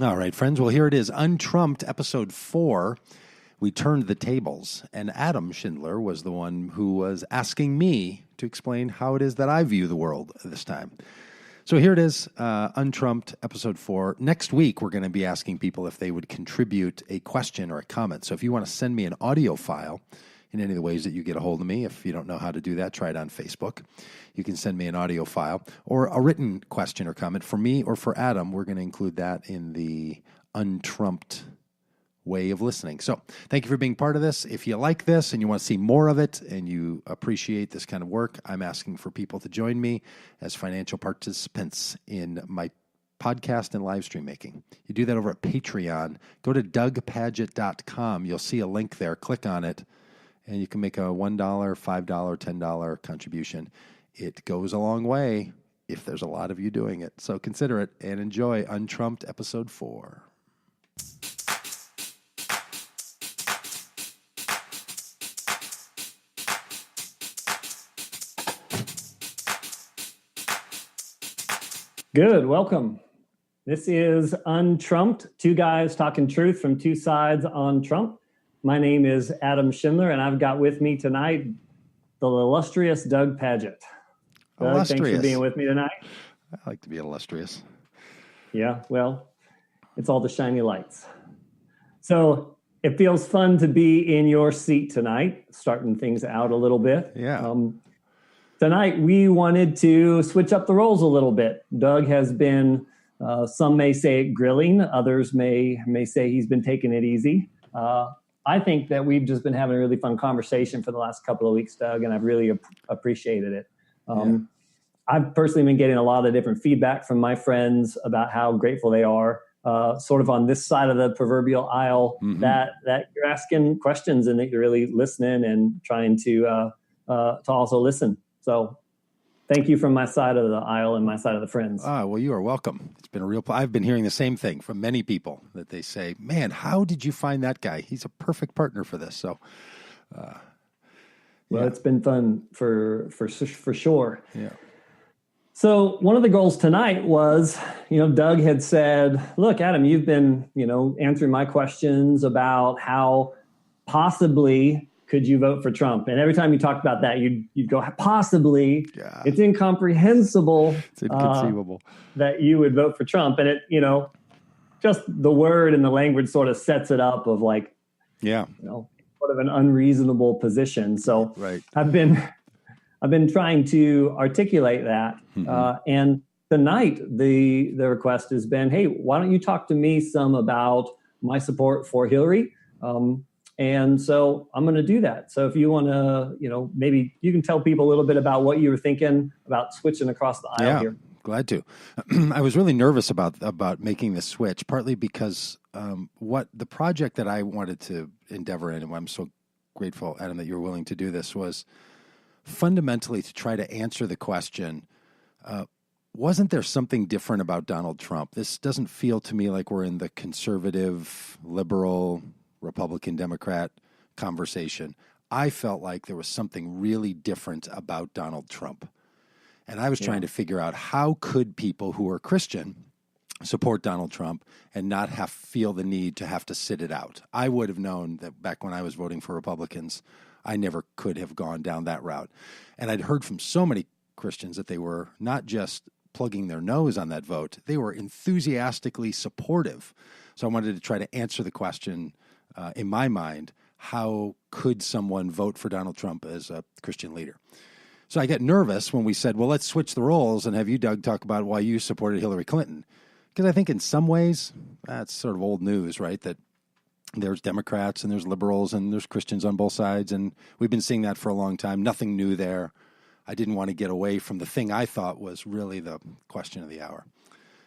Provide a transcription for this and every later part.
All right, friends. Well, here it is. Untrumped, episode 4. We turned the tables, and Adam Schindler was the one who was asking me to explain how it is that I view the world this time. So here it is, Untrumped, episode 4. Next week, we're going to be asking people if they would contribute a question or a comment. So if you want to send me an audio file in any of the ways that you get a hold of me, if you don't know how to do that, try it on Facebook. You can send me an audio file or a written question or comment for me or for Adam. We're going to include that in the Untrumped way of listening. So thank you for being part of this. If you like this and you want to see more of it and you appreciate this kind of work, I'm asking for people to join me as financial participants in my podcast and live stream making. You do that over at Patreon. Go to dougpagitt.com. You'll see a link there. Click on it, and you can make a $1, $5, $10 contribution. It goes a long way if there's a lot of you doing it. So consider it and enjoy Untrumped episode 4. Good. Welcome. This is Untrumped, two guys talking truth from two sides on Trump. My name is Adam Schindler, and I've got with me tonight the illustrious Doug Pagitt. Doug, thanks for being with me tonight. I like to be illustrious. Yeah, well, it's all the shiny lights. So it feels fun to be in your seat tonight, starting things out a little bit. Yeah. Tonight, we wanted to switch up the roles a little bit. Doug has been, some may say grilling, others may say he's been taking it easy. I think that we've just been having a really fun conversation for the last couple of weeks, Doug, and I've really appreciated it. I've personally been getting a lot of different feedback from my friends about how grateful they are, sort of on this side of the proverbial aisle, that you're asking questions and that you're really listening and trying to also listen. So thank you from my side of the aisle and my side of the friends. Well, you are welcome. It's been a real I've been hearing the same thing from many people that they say, man, how did you find that guy? He's a perfect partner for this. So, well, it's been fun for sure. Yeah. So one of the goals tonight was, Doug had said, look, Adam, you've been, answering my questions about how possibly could you vote for Trump? And every time you talked about that, you'd go, possibly. Yeah. It's incomprehensible. It's inconceivable that you would vote for Trump. And it, just the word and the language sort of sets it up of like, sort of an unreasonable position. So right. I've been trying to articulate that. And tonight, the request has been, hey, why don't you talk to me some about my support for Hillary? And so I'm going to do that. So if you want to, maybe you can tell people a little bit about what you were thinking about switching across the aisle here. Glad to. I was really nervous about making this switch, partly because what the project that I wanted to endeavor in, and I'm so grateful, Adam, that you were willing to do this, was fundamentally to try to answer the question, wasn't there something different about Donald Trump? This doesn't feel to me like we're in the conservative, liberal, Republican, Democrat conversation. I felt like there was something really different about Donald Trump. And I was trying to figure out how could people who are Christian support Donald Trump and not feel the need to have to sit it out. I would have known that back when I was voting for Republicans, I never could have gone down that route. And I'd heard from so many Christians that they were not just plugging their nose on that vote, they were enthusiastically supportive. So I wanted to try to answer the question in my mind, how could someone vote for Donald Trump as a Christian leader? So I get nervous when we said, well, let's switch the roles and have you, Doug, talk about why you supported Hillary Clinton. Because I think in some ways, that's sort of old news, right? That there's Democrats and there's liberals and there's Christians on both sides. And we've been seeing that for a long time. Nothing new there. I didn't want to get away from the thing I thought was really the question of the hour.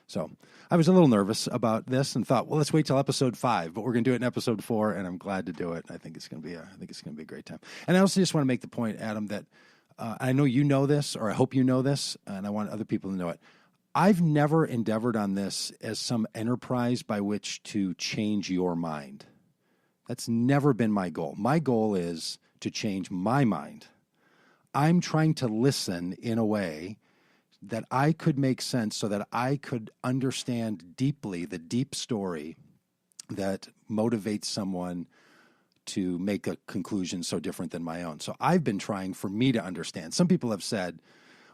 So I was a little nervous about this and thought, well, let's wait till episode 5, but we're going to do it in episode 4, and I'm glad to do it. I think it's going to be a great time. And I also just want to make the point, Adam, that I know you know this, or I hope you know this, and I want other people to know it. I've never endeavored on this as some enterprise by which to change your mind. That's never been my goal. My goal is to change my mind. I'm trying to listen in a way that I could make sense so that I could understand deeply the deep story that motivates someone to make a conclusion so different than my own. So I've been trying for me to understand. Some people have said,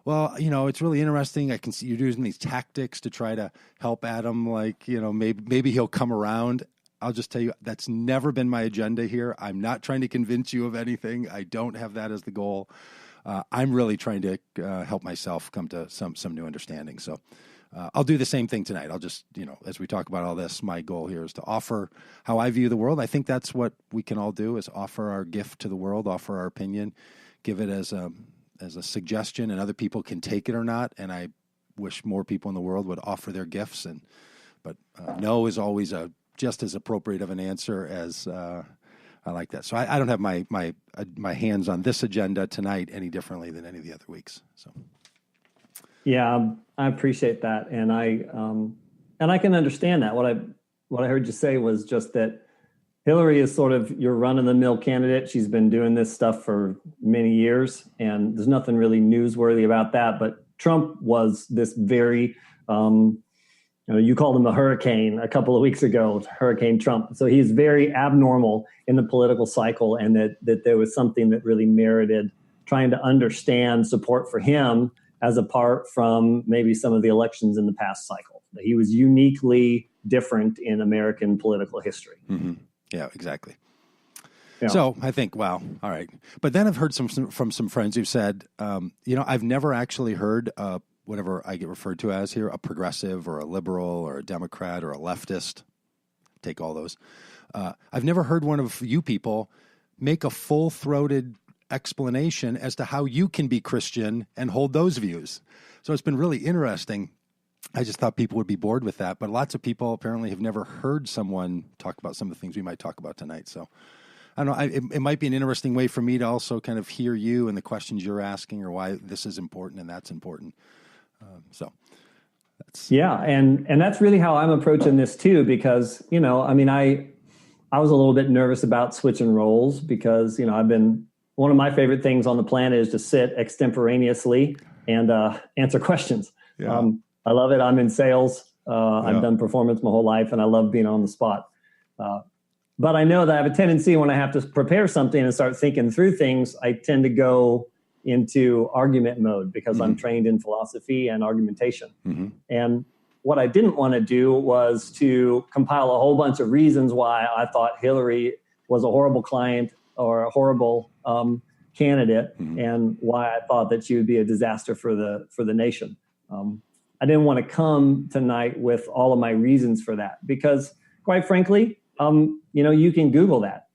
well, it's really interesting. I can see you're using these tactics to try to help Adam. Like, maybe he'll come around. I'll just tell you, that's never been my agenda here. I'm not trying to convince you of anything. I don't have that as the goal. I'm really trying to help myself come to some new understanding. So I'll do the same thing tonight. I'll just, as we talk about all this, my goal here is to offer how I view the world. I think that's what we can all do, is offer our gift to the world, offer our opinion, give it as a suggestion, and other people can take it or not. And I wish more people in the world would offer their gifts. But no is always just as appropriate of an answer as I like that. So I don't have my hands on this agenda tonight any differently than any of the other weeks. So. Yeah, I appreciate that, and I can understand that. What I heard you say was just that Hillary is sort of your run-of-the-mill candidate. She's been doing this stuff for many years, and there's nothing really newsworthy about that. But Trump was this very, you called him a hurricane a couple of weeks ago, Hurricane Trump. So he's very abnormal in the political cycle, and that there was something that really merited trying to understand support for him, as apart from maybe some of the elections in the past cycle. He was uniquely different in American political history. Mm-hmm. Yeah, exactly. Yeah. So I think, wow, all right. But then I've heard from some friends who've said, I've never actually heard whatever I get referred to as here, a progressive or a liberal or a Democrat or a leftist, take all those. I've never heard one of you people make a full-throated explanation as to how you can be Christian and hold those views. So it's been really interesting. I just thought people would be bored with that, but lots of people apparently have never heard someone talk about some of the things we might talk about tonight. So I don't know, it might be an interesting way for me to also kind of hear you and the questions you're asking, or why this is important and that's important. Yeah. And that's really how I'm approaching this too, because, I was a little bit nervous about switching roles because, one of my favorite things on the planet is to sit extemporaneously and answer questions. Yeah. I love it. I'm in sales. I've done performance my whole life, and I love being on the spot. But I know that I have a tendency when I have to prepare something and start thinking through things, I tend to go into argument mode because I'm trained in philosophy and argumentation. Mm-hmm. And what I didn't want to do was to compile a whole bunch of reasons why I thought Hillary was a horrible client or a horrible candidate, and why I thought that she would be a disaster for the nation. I didn't want to come tonight with all of my reasons for that because, quite frankly, you can Google that.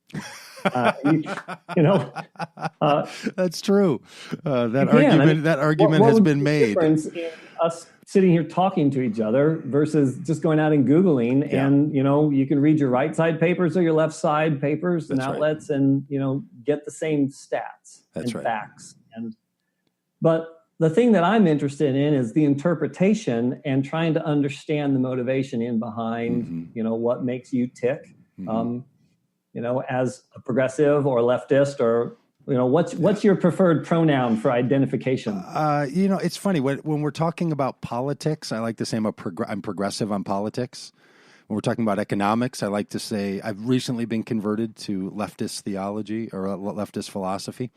That's true. That argument has been made. Difference in us sitting here talking to each other versus just going out and Googling, and you can read your right side papers or your left side papers and outlets, and get the same stats and facts. But the thing that I'm interested in is the interpretation and trying to understand the motivation in behind what makes you tick. As a progressive or leftist, or what's your preferred pronoun for identification? It's funny when we're talking about politics. I like to say I'm progressive on politics. When we're talking about economics, I like to say I've recently been converted to leftist theology or leftist philosophy.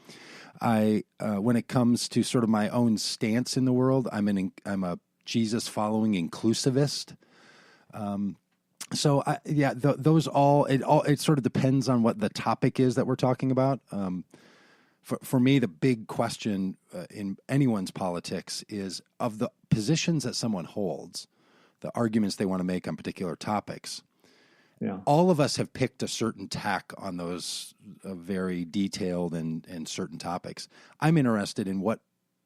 When it comes to sort of my own stance in the world, I'm a Jesus following inclusivist. So those it sort of depends on what the topic is that we're talking about. For me, the big question in anyone's politics is, of the positions that someone holds, the arguments they want to make on particular topics. Yeah. All of us have picked a certain tack on those very detailed and certain topics. I'm interested in what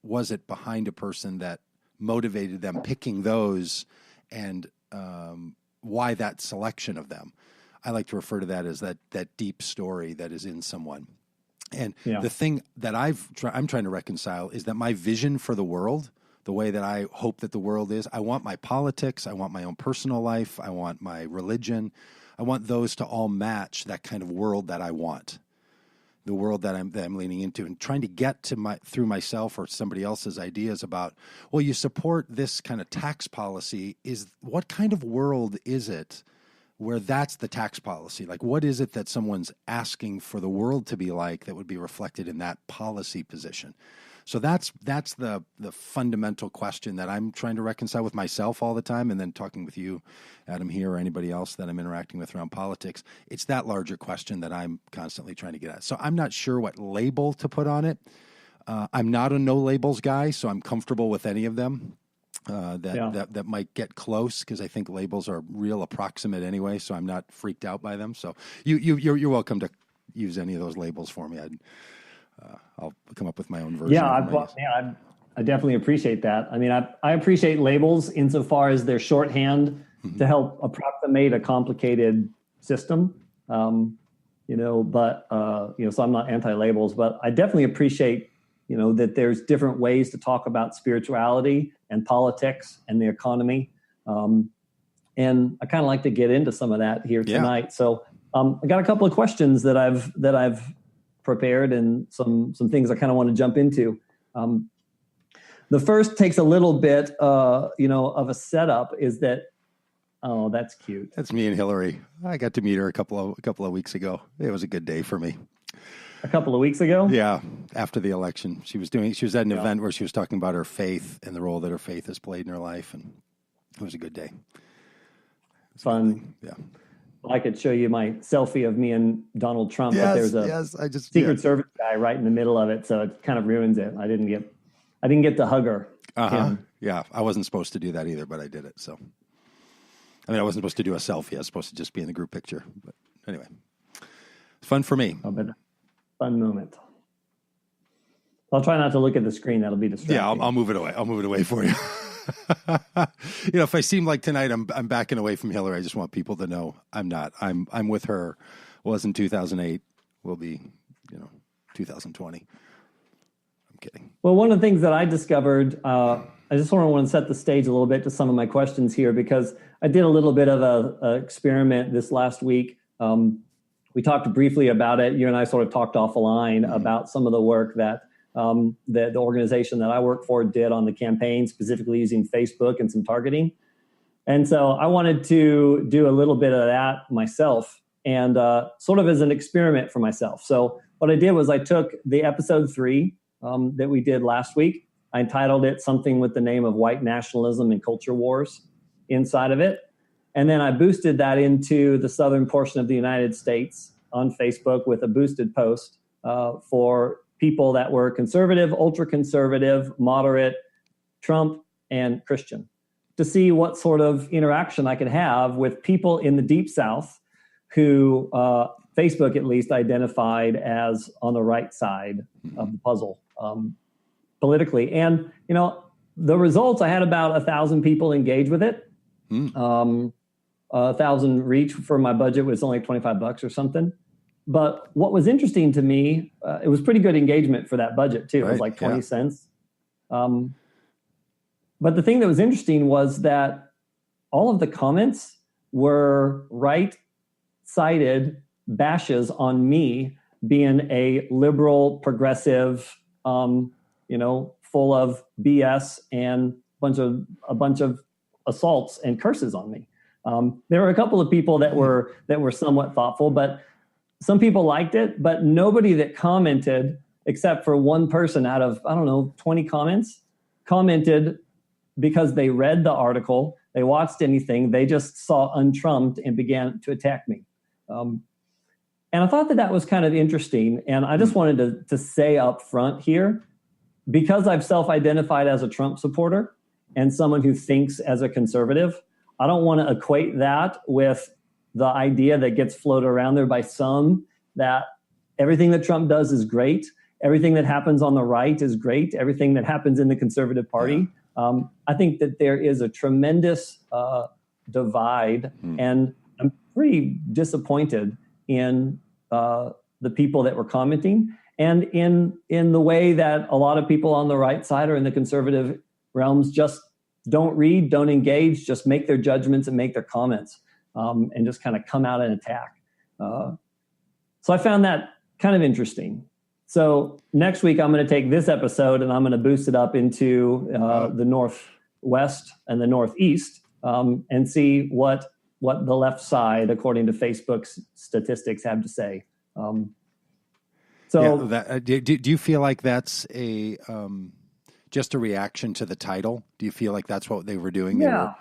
was it behind a person that motivated them picking those, and why that selection of them. I like to refer to that as that deep story that is in someone. And the thing that I'm trying to reconcile is that my vision for the world, the way that I hope that the world is, I want my politics, I want my own personal life, I want my religion, I want those to all match that kind of world that I want. the world that I'm leaning into, and trying to get to through myself or somebody else's ideas about, well, you support this kind of tax policy. What kind of world is it where that's the tax policy? Like, what is it that someone's asking for the world to be like that would be reflected in that policy position? So that's the fundamental question that I'm trying to reconcile with myself all the time, and then talking with you, Adam, here, or anybody else that I'm interacting with around politics. It's that larger question that I'm constantly trying to get at. So I'm not sure what label to put on it. I'm not a no labels guy, so I'm comfortable with any of them. That might get close, because I think labels are real approximate anyway, so I'm not freaked out by them. So you're welcome to use any of those labels for me. I'll come up with my own version. I definitely appreciate that. I mean, I appreciate labels insofar as they're shorthand to help approximate a complicated system. So I'm not anti-labels, but I definitely appreciate, that there's different ways to talk about spirituality and politics and the economy. And I kind of like to get into some of that here tonight. So I got a couple of questions that I've prepared, and some things I kind of want to jump into. The first takes a little bit, of a setup. Is that? Oh, that's cute. That's me and Hillary. I got to meet her a couple of weeks ago. It was a good day for me. A couple of weeks ago? Yeah, after the election, she was at an event where she was talking about her faith and the role that her faith has played in her life, and it was a good day. Fun. Yeah. I could show you my selfie of me and Donald Trump, but there's a Secret Service guy right in the middle of it, so it kind of ruins it. I didn't get to hug her. Yeah, I wasn't supposed to do that either, but I did it. So, I mean, I wasn't supposed to do a selfie. I was supposed to just be in the group picture. But anyway, it's fun for me. Fun moment. I'll try not to look at the screen. That'll be distracting. Yeah, I'll move it away. I'll move it away for you. If I seem like tonight I'm backing away from Hillary, I just want people to know I'm not. I'm with her. Was in 2008. Will be, 2020. I'm kidding. Well, one of the things that I discovered, I just want to set the stage a little bit to some of my questions here, because I did a little bit of a experiment this last week. We talked briefly about it. You and I sort of talked off the line about some of the work that the organization that I work for did on the campaign, specifically using Facebook and some targeting. And so I wanted to do a little bit of that myself, and sort of as an experiment for myself. So what I did was I took the episode 3 that we did last week. I entitled it something with the name of White Nationalism and Culture Wars inside of it. And then I boosted that into the southern portion of the United States on Facebook with a boosted post for people that were conservative, ultra-conservative, moderate, Trump, and Christian, to see what sort of interaction I could have with people in the Deep South who Facebook at least identified as on the right side of the puzzle politically. And, the results, I had about 1,000 people engage with it. 1,000 reach for my budget was only $25 or something. But what was interesting to me, it was pretty good engagement for that budget too. It was like 20 cents. But the thing that was interesting was that all of the comments were right-sided bashes on me being a liberal, progressive, full of BS and a bunch of assaults and curses on me. There were a couple of people that were somewhat thoughtful, but some people liked it, but nobody that commented, except for one person out of, 20 comments, commented because they read the article, they watched anything, they just saw untrumped and began to attack me. And I thought that was kind of interesting. And I just wanted to say up front here, because I've self-identified as a Trump supporter and someone who thinks as a conservative, I don't want to equate that with the idea that gets floated around there by some that everything that Trump does is great. Everything that happens on the right is great. Everything that happens in the Conservative Party. I think that there is a tremendous divide, and I'm pretty disappointed in the people that were commenting, and in the way that a lot of people on the right side or in the conservative realms just don't read, don't engage, just make their judgments and make their comments, and just kind of come out and attack. So I found that kind of interesting. So next week, I'm going to take this episode and I'm going to boost it up into the Northwest and the Northeast and see what the left side, according to Facebook's statistics, have to say. Do you feel like that's a just a reaction to the title? Do you feel like that's what they were doing? Yeah.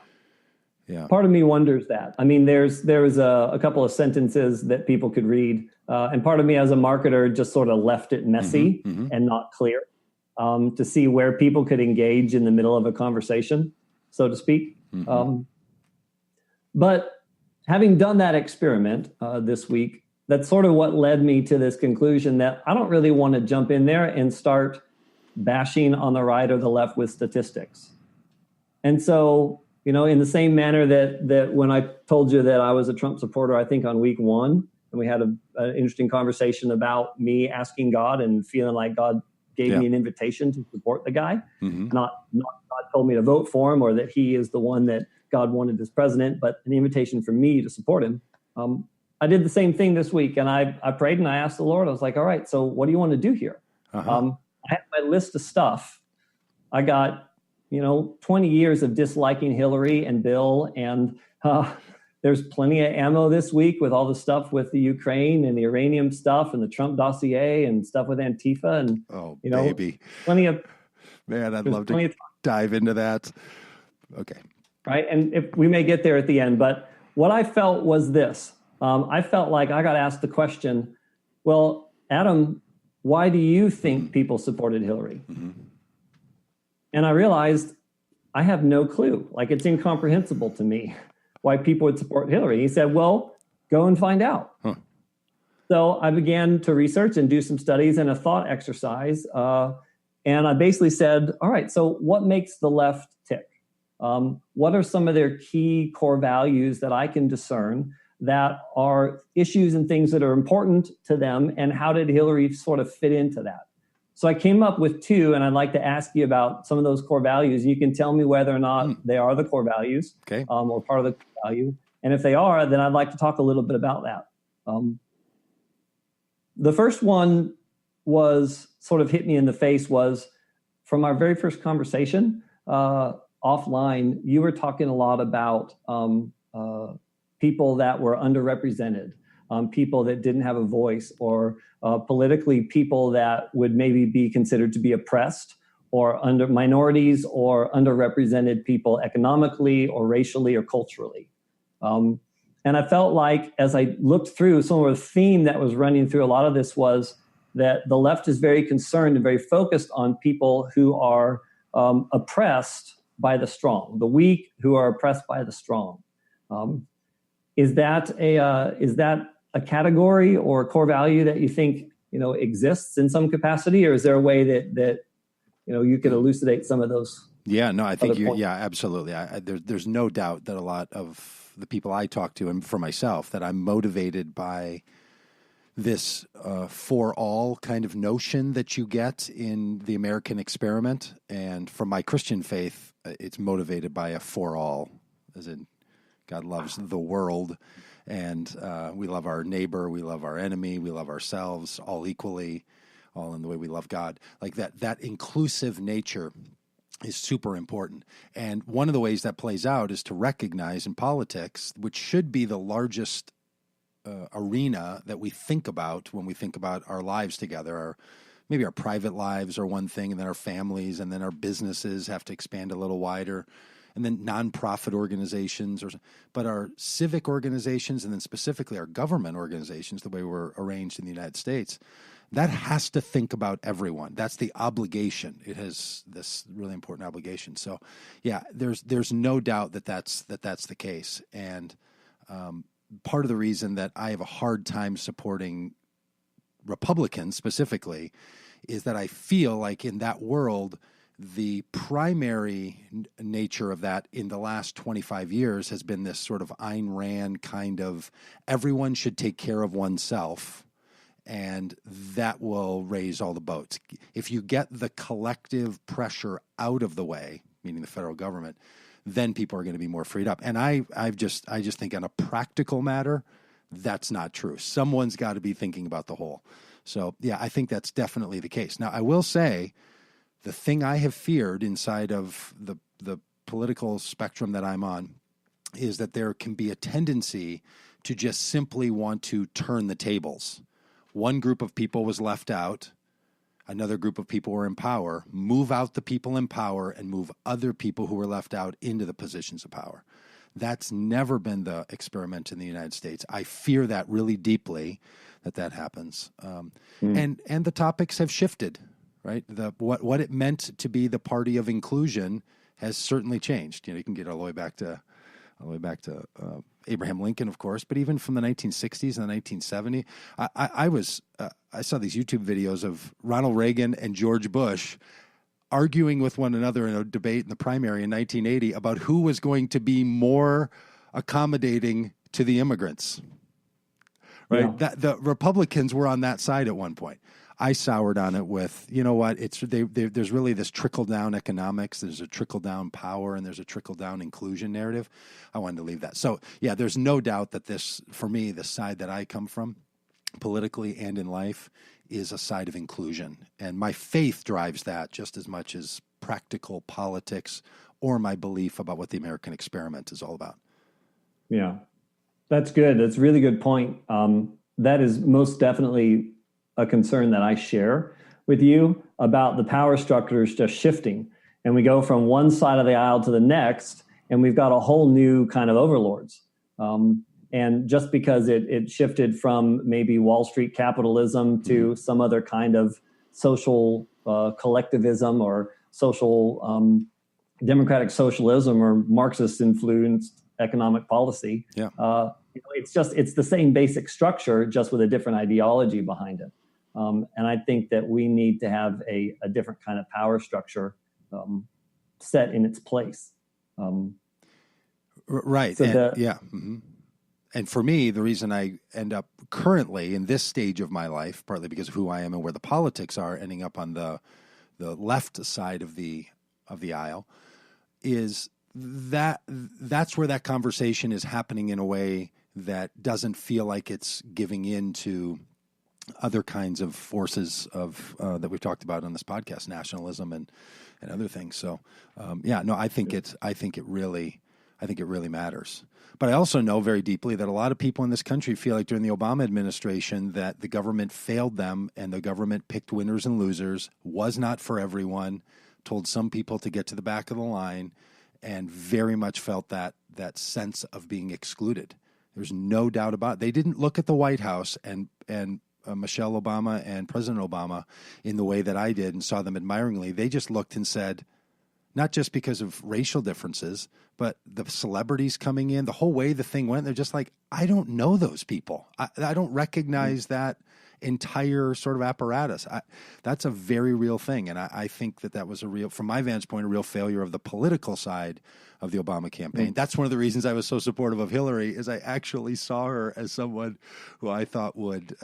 Part of me wonders that. I mean, there's a couple of sentences that people could read, and part of me as a marketer just sort of left it messy and not clear to see where people could engage in the middle of a conversation, so to speak. But having done that experiment this week, that's sort of what led me to this conclusion that I don't really want to jump in there and start bashing on the right or the left with statistics. And so, in the same manner that when I told you that I was a Trump supporter, I think on week 1, and we had an interesting conversation about me asking God and feeling like God gave me an invitation to support the guy, not God told me to vote for him or that he is the one that God wanted as president, but an invitation for me to support him. I did the same thing this week, and I prayed and I asked the Lord. I was like, all right, so what do you want to do here? I had my list of stuff. I got 20 years of disliking Hillary and Bill, and there's plenty of ammo this week with all the stuff with the Ukraine and the uranium stuff and the Trump dossier and stuff with Antifa and baby, plenty of man. I'd love to dive into that. Okay, right, and if we may get there at the end, but what I felt was this: I felt like I got asked the question, "Well, Adam, why do you think people supported Hillary?" And I realized I have no clue. Like, it's incomprehensible to me why people would support Hillary. He said, well, go and find out. So I began to research and do some studies and a thought exercise. And I basically said, all right, so what makes the left tick? What are some of their key core values that I can discern that are issues and things that are important to them? And how did Hillary sort of fit into that? So I came up with 2, and I'd like to ask you about some of those core values. You can tell me whether or not they are the core values, or part of the value. And if they are, then I'd like to talk a little bit about that. The first one was sort of hit me in the face was from our very first conversation offline. You were talking a lot about people that were underrepresented, people that didn't have a voice, or politically people that would maybe be considered to be oppressed, or under minorities, or underrepresented people economically or racially or culturally. And I felt like as I looked through, some of the theme that was running through a lot of this was that the left is very concerned and very focused on people who are oppressed by the strong, the weak who are oppressed by the strong. Is that a category or a core value that you think exists in some capacity, or is there a way that you could elucidate some of those? Yeah, no, I think absolutely. There's no doubt that a lot of the people I talk to, and for myself, that I'm motivated by this for all kind of notion that you get in the American experiment, and from my Christian faith, it's motivated by a for all, as in God loves the world. And we love our neighbor, we love our enemy, we love ourselves all equally, all in the way we love God. Like that inclusive nature is super important. And one of the ways that plays out is to recognize in politics, which should be the largest arena that we think about when we think about our lives together. Maybe our private lives are one thing, and then our families, and then our businesses have to expand a little wider. And then nonprofit organizations, but our civic organizations, and then specifically our government organizations, the way we're arranged in the United States, that has to think about everyone. That's the obligation. It has this really important obligation. So, yeah, there's no doubt that's the case. And part of the reason that I have a hard time supporting Republicans specifically is that I feel like in that world, the primary nature of that in the last 25 years has been this sort of Ayn Rand kind of everyone should take care of oneself, and that will raise all the boats. If you get the collective pressure out of the way, meaning the federal government, then people are going to be more freed up. And I just think on a practical matter, that's not true. Someone's got to be thinking about the whole. So, yeah, I think that's definitely the case. Now, I will say the thing I have feared inside of the political spectrum that I'm on is that there can be a tendency to just simply want to turn the tables. One group of people was left out. Another group of people were in power. Move out the people in power and move other people who were left out into the positions of power. That's never been the experiment in the United States. I fear that really deeply, that happens. And the topics have shifted, right? What it meant to be the party of inclusion has certainly changed. You can get all the way back to Abraham Lincoln, of course, but even from the 1960s and the 1970s, I saw these YouTube videos of Ronald Reagan and George Bush arguing with one another in a debate in the primary in 1980 about who was going to be more accommodating to the immigrants. Right? Yeah. The Republicans were on that side at one point. I soured on it with, you know what, there's really this trickle-down economics, there's a trickle-down power, and there's a trickle-down inclusion narrative. I wanted to leave that. So, yeah, there's no doubt that this, for me, the side that I come from, politically and in life, is a side of inclusion. And my faith drives that just as much as practical politics or my belief about what the American experiment is all about. Yeah, that's good. That's a really good point. That is most definitely a concern that I share with you about the power structures just shifting. And we go from one side of the aisle to the next, and we've got a whole new kind of overlords. And just because it shifted from maybe Wall Street capitalism to some other kind of social collectivism or social democratic socialism or Marxist influenced economic policy. Yeah. It's the same basic structure, just with a different ideology behind it. And I think that we need to have a different kind of power structure set in its place. Right. So yeah. Mm-hmm. And for me, the reason I end up currently in this stage of my life, partly because of who I am and where the politics are, ending up on the left side of the aisle, is that's where that conversation is happening in a way that doesn't feel like it's giving in to other kinds of forces of that we've talked about on this podcast, nationalism and other things. So, I think it really matters. But I also know very deeply that a lot of people in this country feel like during the Obama administration that the government failed them and the government picked winners and losers, was not for everyone, told some people to get to the back of the line, and very much felt that sense of being excluded. There's no doubt about it. They didn't look at the White House and Michelle Obama and President Obama in the way that I did and saw them admiringly. They just looked and said, not just because of racial differences, but the celebrities coming in, the whole way the thing went, they're just like, I don't know those people. I don't recognize that entire sort of apparatus. That's a very real thing. And I think that was from my vantage point, a real failure of the political side of the Obama campaign. That's one of the reasons I was so supportive of Hillary, is I actually saw her as someone who I thought would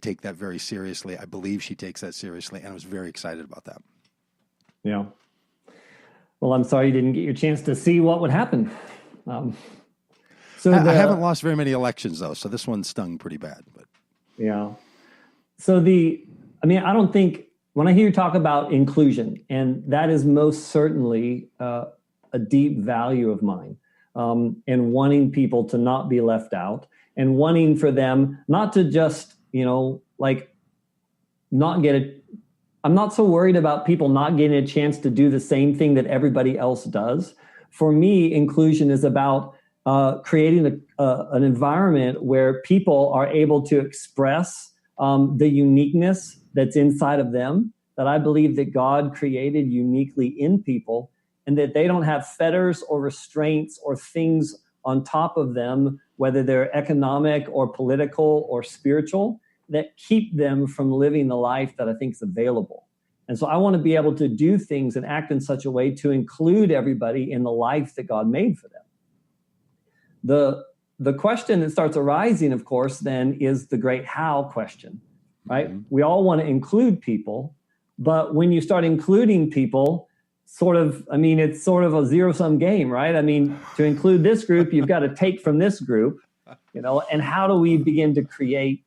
take that very seriously. I believe she takes that seriously, and I was very excited about that. Yeah. Well, I'm sorry you didn't get your chance to see what would happen. I haven't lost very many elections, though, so this one stung pretty bad. But yeah. So I don't think, when I hear you talk about inclusion, and that is most certainly a deep value of mine, and wanting people to not be left out, and wanting for them not to just, not get it. I'm not so worried about people not getting a chance to do the same thing that everybody else does. For me, inclusion is about creating an environment where people are able to express the uniqueness that's inside of them, that I believe that God created uniquely in people, and that they don't have fetters or restraints or things on top of them, whether they're economic or political or spiritual, that keep them from living the life that I think is available. And so I want to be able to do things and act in such a way to include everybody in the life that God made for them. The question that starts arising, of course, then is the great how question, right? Mm-hmm. We all want to include people, but when you start including people, it's sort of a zero-sum game, right? To include this group, you've got to take from this group, and how do we begin to create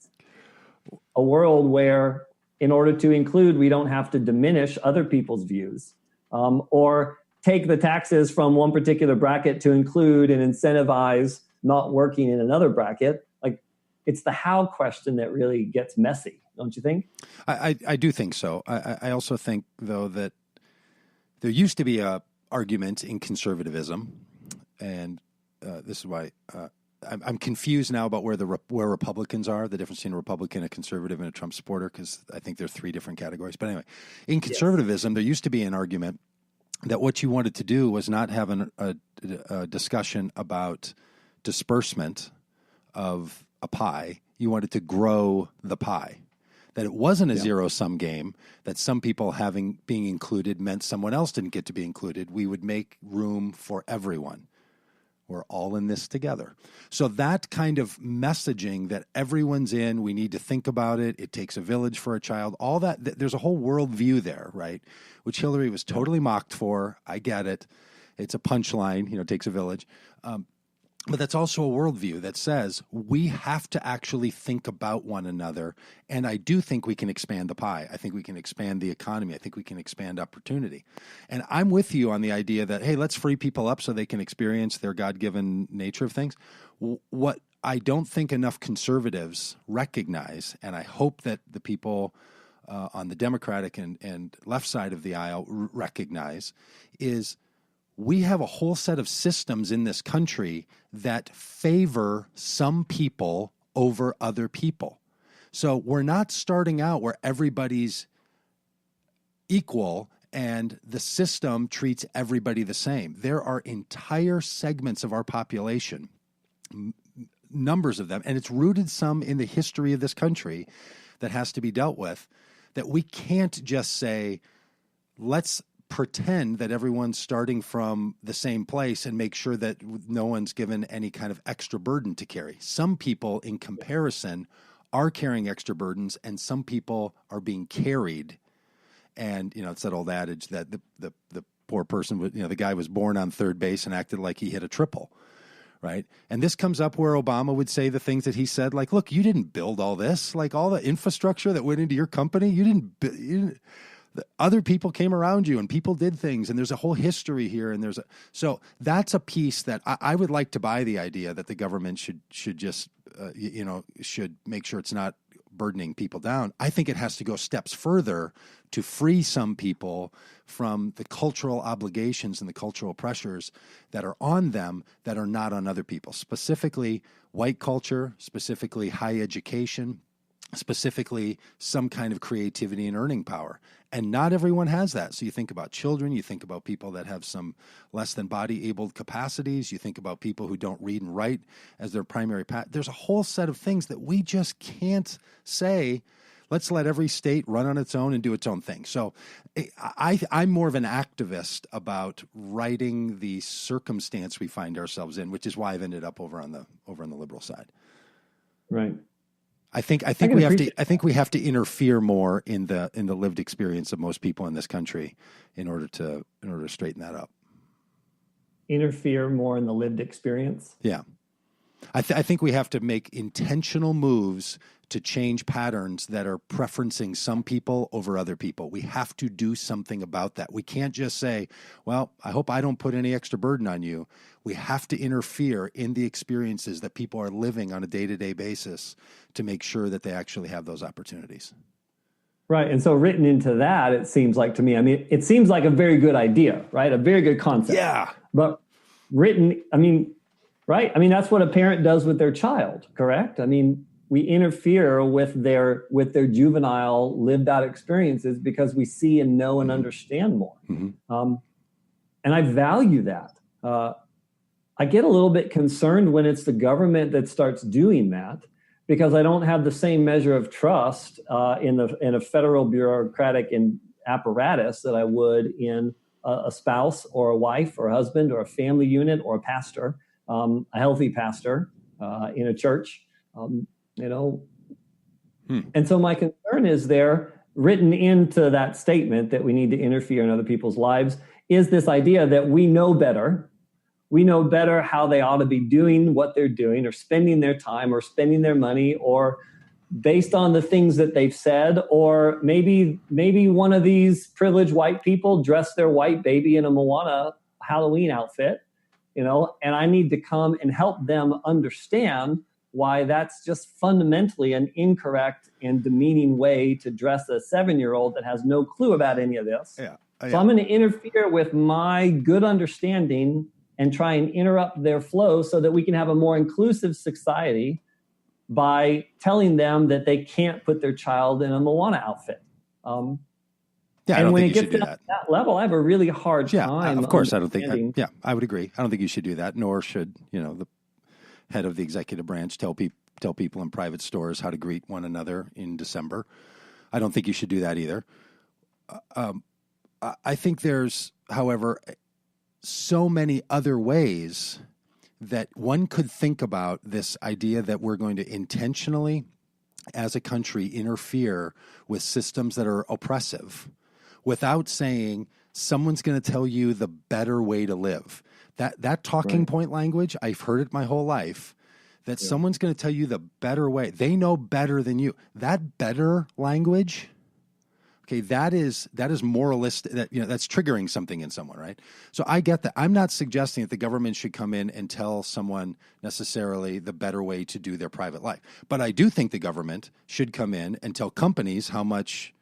a world where in order to include, we don't have to diminish other people's views, or take the taxes from one particular bracket to include and incentivize not working in another bracket. Like, it's the how question that really gets messy, don't you think? I do think so. I also think, though, that there used to be a argument in conservatism, and this is why I'm confused now about where Republicans are, the difference between a Republican, a conservative, and a Trump supporter, because I think there are three different categories. But anyway, in conservatism, there used to be an argument that what you wanted to do was not have a discussion about disbursement of a pie. You wanted to grow the pie. That it wasn't a zero-sum game, that some people being included meant someone else didn't get to be included. We would make room for everyone. We're all in this together. So that kind of messaging that everyone's in, we need to think about it, it takes a village for a child, all that, there's a whole worldview there, right? Which Hillary was totally mocked for. I get it. It's a punchline, it takes a village. But that's also a worldview that says we have to actually think about one another. And I do think we can expand the pie. I think we can expand the economy. I think we can expand opportunity. And I'm with you on the idea that, hey, let's free people up so they can experience their God-given nature of things. What I don't think enough conservatives recognize, and I hope that the people on the Democratic and left side of the aisle recognize, is we have a whole set of systems in this country that favor some people over other people. So we're not starting out where everybody's equal and the system treats everybody the same. There are entire segments of our population, numbers of them, and it's rooted some in the history of this country that has to be dealt with, that we can't just say, let's pretend that everyone's starting from the same place and make sure that no one's given any kind of extra burden to carry. Some people, in comparison, are carrying extra burdens, and some people are being carried. And, it's that old adage that the poor person, the guy was born on third base and acted like he hit a triple, right? And this comes up where Obama would say the things that he said, like, look, you didn't build all this, like all the infrastructure that went into your company, you didn't other people came around you and people did things, and there's a whole history here. And so that's a piece that I would like to buy the idea that the government should just, should make sure it's not burdening people down. I think it has to go steps further to free some people from the cultural obligations and the cultural pressures that are on them that are not on other people, specifically white culture, specifically high education, specifically some kind of creativity and earning power. And not everyone has that. So you think about children, you think about people that have some less than body abled capacities, you think about people who don't read and write as their primary path. There's a whole set of things that we just can't say, let's let every state run on its own and do its own thing. So I'm more of an activist about righting the circumstance we find ourselves in, which is why I've ended up over on the liberal side. Right. I think we have to interfere more in the lived experience of most people in this country in order to straighten that up. Interfere more in the lived experience? Yeah. I think we have to make intentional moves to change patterns that are preferencing some people over other people. We have to do something about that. We can't just say, well, I hope I don't put any extra burden on you. We have to interfere in the experiences that people are living on a day-to-day basis to make sure that they actually have those opportunities. Right. And so written into that, it seems like to me, it seems like a very good idea, right? A very good concept. Yeah. But written, right? That's what a parent does with their child, correct? We interfere with their juvenile lived out experiences because we see and know and understand more. Mm-hmm. And I value that. I get a little bit concerned when it's the government that starts doing that, because I don't have the same measure of trust in a federal bureaucratic apparatus that I would in a spouse or a wife or a husband or a family unit or a pastor, a healthy pastor in a church. And so my concern is there, written into that statement that we need to interfere in other people's lives, is this idea that we know better. We know better how they ought to be doing what they're doing, or spending their time, or spending their money, or based on the things that they've said, or maybe one of these privileged white people dress their white baby in a Moana Halloween outfit, and I need to come and help them understand why that's just fundamentally an incorrect and demeaning way to dress a 7-year-old that has no clue about any of this. Yeah. So I'm going to interfere with my good understanding and try and interrupt their flow so that we can have a more inclusive society by telling them that they can't put their child in a Moana outfit. Yeah, I don't think you should do that. At that level, I have a really hard time. Of course, I don't think. I would agree. I don't think you should do that. Nor should the head of the executive branch tell people in private stores how to greet one another in December. I don't think you should do that either. I think there's, however, so many other ways that one could think about this idea that we're going to intentionally, as a country, interfere with systems that are oppressive without saying someone's going to tell you the better way to live. That talking point language, I've heard it my whole life, that someone's going to tell you the better way. They know better than you. That better language, okay, that is moralistic. That's triggering something in someone, right? So I get that. I'm not suggesting that the government should come in and tell someone necessarily the better way to do their private life. But I do think the government should come in and tell companies how much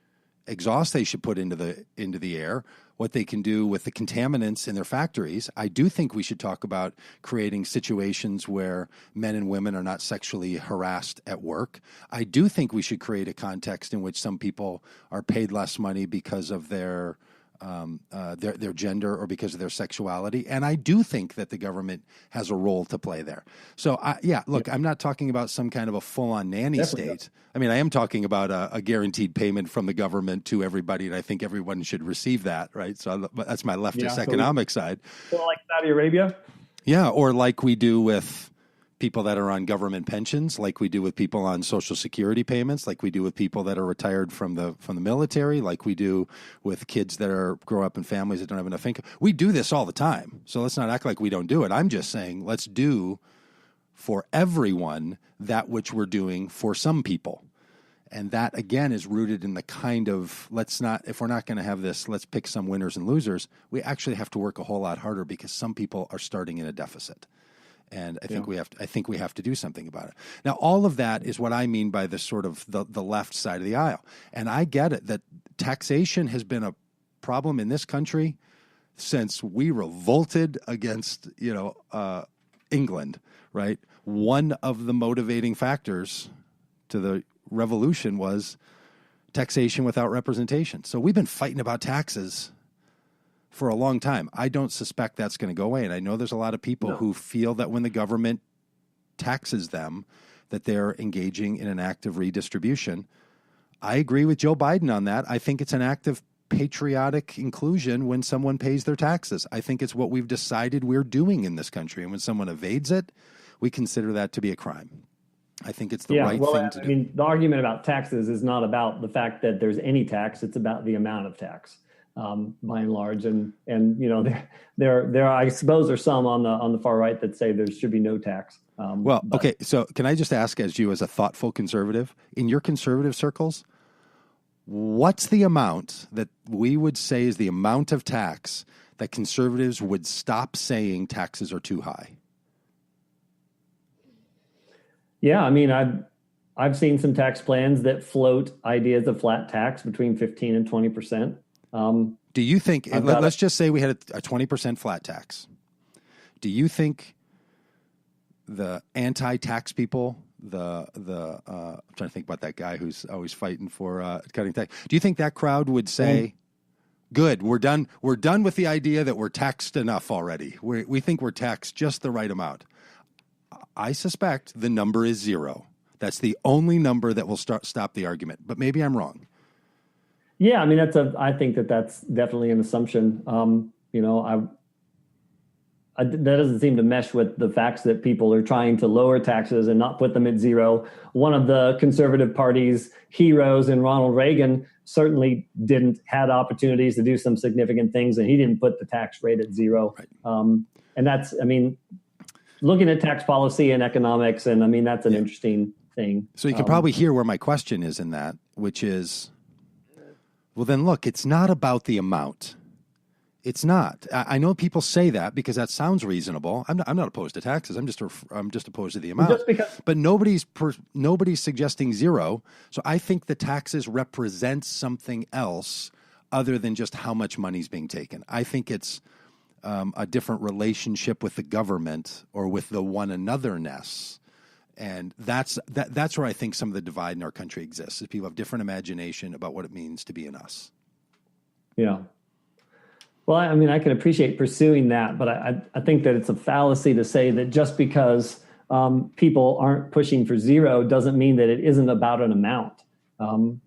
exhaust they should put into the air, what they can do with the contaminants in their factories. I do think we should talk about creating situations where men and women are not sexually harassed at work. I do think we should create a context in which some people are paid less money because of their gender or because of their sexuality. And I do think that the government has a role to play there. So, I'm not talking about some kind of a full-on nanny state. I mean, I am talking about a guaranteed payment from the government to everybody, and I think everyone should receive that, right? So that's my leftist economic side. So like Saudi Arabia? Yeah, or like we do with people that are on government pensions, like we do with people on Social Security payments, like we do with people that are retired from the military, like we do with kids that grow up in families that don't have enough income. We do this all the time. So let's not act like we don't do it. I'm just saying let's do for everyone that which we're doing for some people. And that, again, is rooted in the kind of, if we're not going to have this, let's pick some winners and losers, we actually have to work a whole lot harder because some people are starting in a deficit. And I think we have to do something about it. Now, all of that is what I mean by the sort of the left side of the aisle. And I get it that taxation has been a problem in this country since we revolted against, England, right? One of the motivating factors to the revolution was taxation without representation. So we've been fighting about taxes for a long time. I don't suspect that's going to go away. And I know there's a lot of people who feel that when the government taxes them, that they're engaging in an act of redistribution. I agree with Joe Biden on that. I think it's an act of patriotic inclusion when someone pays their taxes. I think it's what we've decided we're doing in this country. And when someone evades it, we consider that to be a crime. I think it's the right thing to do. I mean, the argument about taxes is not about the fact that there's any tax. It's about the amount of tax. By and large, and there I suppose there's some on the far right that say there should be no tax. Okay, so can I just ask, as a thoughtful conservative, in your conservative circles, what's the amount that we would say is the amount of tax that conservatives would stop saying taxes are too high? Yeah, I mean, I've seen some tax plans that float ideas of flat tax between 15 and 20%. Do you think, let's just say we had a 20% flat tax. Do you think the anti-tax people, I'm trying to think about that guy who's always fighting for cutting tax. Do you think that crowd would say, good, we're done with the idea that we're taxed enough already. We think we're taxed just the right amount. I suspect the number is 0. That's the only number that will stop the argument, but maybe I'm wrong. Yeah, I mean, I think that's definitely an assumption. That doesn't seem to mesh with the facts that people are trying to lower taxes and not put them at 0. One of the conservative party's heroes in Ronald Reagan certainly had opportunities to do some significant things, and he didn't put the tax rate at 0. Right. And that's, looking at tax policy and economics, and that's an interesting thing. So you can probably hear where my question is in that, which is, well, then look, it's not about the amount. It's not. I know people say that because that sounds reasonable. I'm not opposed to taxes. I'm just opposed to the amount. Just because, but nobody's suggesting zero. So I think the taxes represent something else other than just how much money's being taken. I think it's a different relationship with the government or with the one anotherness. And that's where I think some of the divide in our country exists, is people have different imagination about what it means to be an us. Yeah. Well, I mean, I can appreciate pursuing that, but I think that it's a fallacy to say that just because people aren't pushing for zero doesn't mean that it isn't about an amount.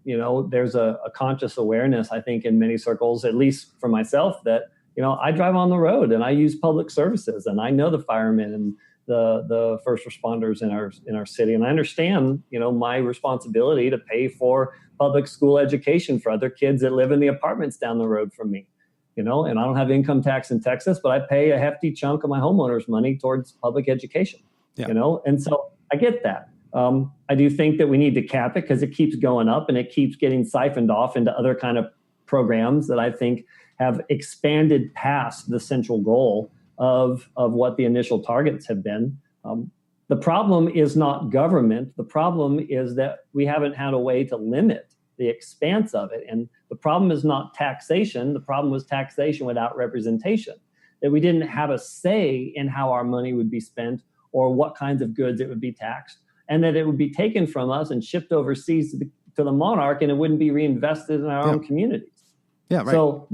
There's a conscious awareness, I think, in many circles, at least for myself, that, I drive on the road and I use public services, and I know the firemen and the first responders in our city. And I understand, my responsibility to pay for public school education for other kids that live in the apartments down the road from me. And I don't have income tax in Texas, but I pay a hefty chunk of my homeowner's money towards public education, and so I get that. I do think that we need to cap it because it keeps going up and it keeps getting siphoned off into other kind of programs that I think have expanded past the central goal of what the initial targets have been. The problem is not government. The problem is that we haven't had a way to limit the expanse of it. And the problem is not taxation. The problem was taxation without representation, that we didn't have a say in how our money would be spent or what kinds of goods it would be taxed, and that it would be taken from us and shipped overseas to the monarch, and it wouldn't be reinvested in our own communities. Yeah, right. So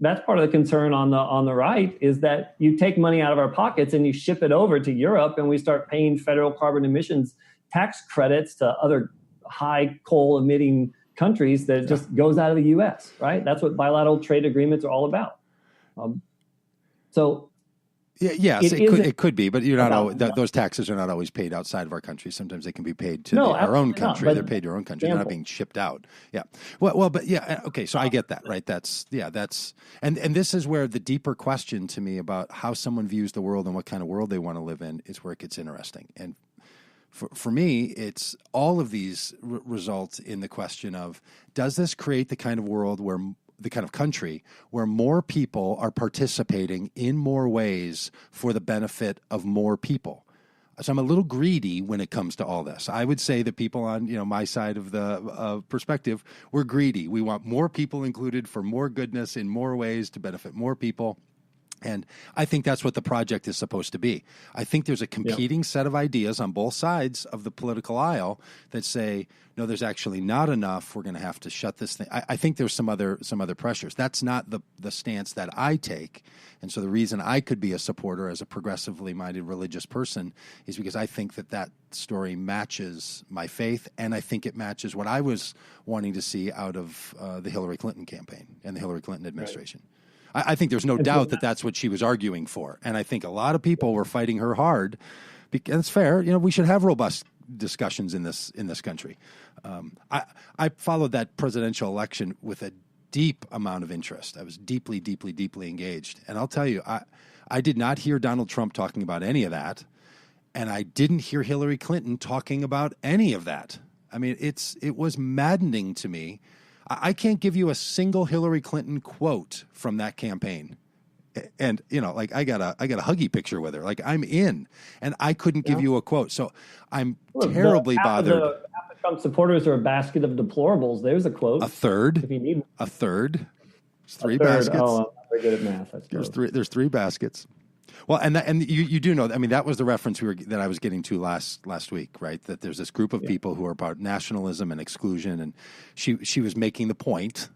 that's part of the concern on the right, is that you take money out of our pockets and you ship it over to Europe, and we start paying federal carbon emissions tax credits to other high coal emitting countries that just goes out of the U.S., right? That's what bilateral trade agreements are all about. It could be, but you're not always, those taxes are not always paid outside of our country. Sometimes they can be paid to our own country. They're paid to our own country. They're not being shipped out. Yeah. Okay. So I get that, right? And this is where the deeper question to me about how someone views the world and what kind of world they want to live in is where it gets interesting. And for me, it's all of these result in the question of, does this create the kind of world where the kind of country where more people are participating in more ways for the benefit of more people? So I'm a little greedy when it comes to all this. I would say that people on my side of the perspective, we're greedy. We want more people included for more goodness in more ways to benefit more people. And I think that's what the project is supposed to be. I think there's a competing set of ideas on both sides of the political aisle that say, no, there's actually not enough. We're going to have to shut this thing. I think there's some other pressures. That's not the stance that I take. And so the reason I could be a supporter as a progressively minded religious person is because I think that story matches my faith, and I think it matches what I was wanting to see out of the Hillary Clinton campaign and the Hillary Clinton administration. Right. I think there's no doubt that that's what she was arguing for. And I think a lot of people were fighting her hard. And it's fair. We should have robust discussions in this country. I followed that presidential election with a deep amount of interest. I was deeply, deeply, deeply engaged. And I'll tell you, I did not hear Donald Trump talking about any of that. And I didn't hear Hillary Clinton talking about any of that. I mean, it was maddening to me. I can't give you a single Hillary Clinton quote from that campaign. And, I got a Huggy picture with her. Like, I'm in. And I couldn't give you a quote. So I'm terribly bothered. Half the Trump supporters are a basket of deplorables. There's a quote. A third. If you need a third. It's three baskets. Oh, I'm not very good at math. There's three baskets. Well, and you do know, I mean, that was the reference that I was getting to last week, right? That there's this group of people who are about nationalism and exclusion, and she was making the point,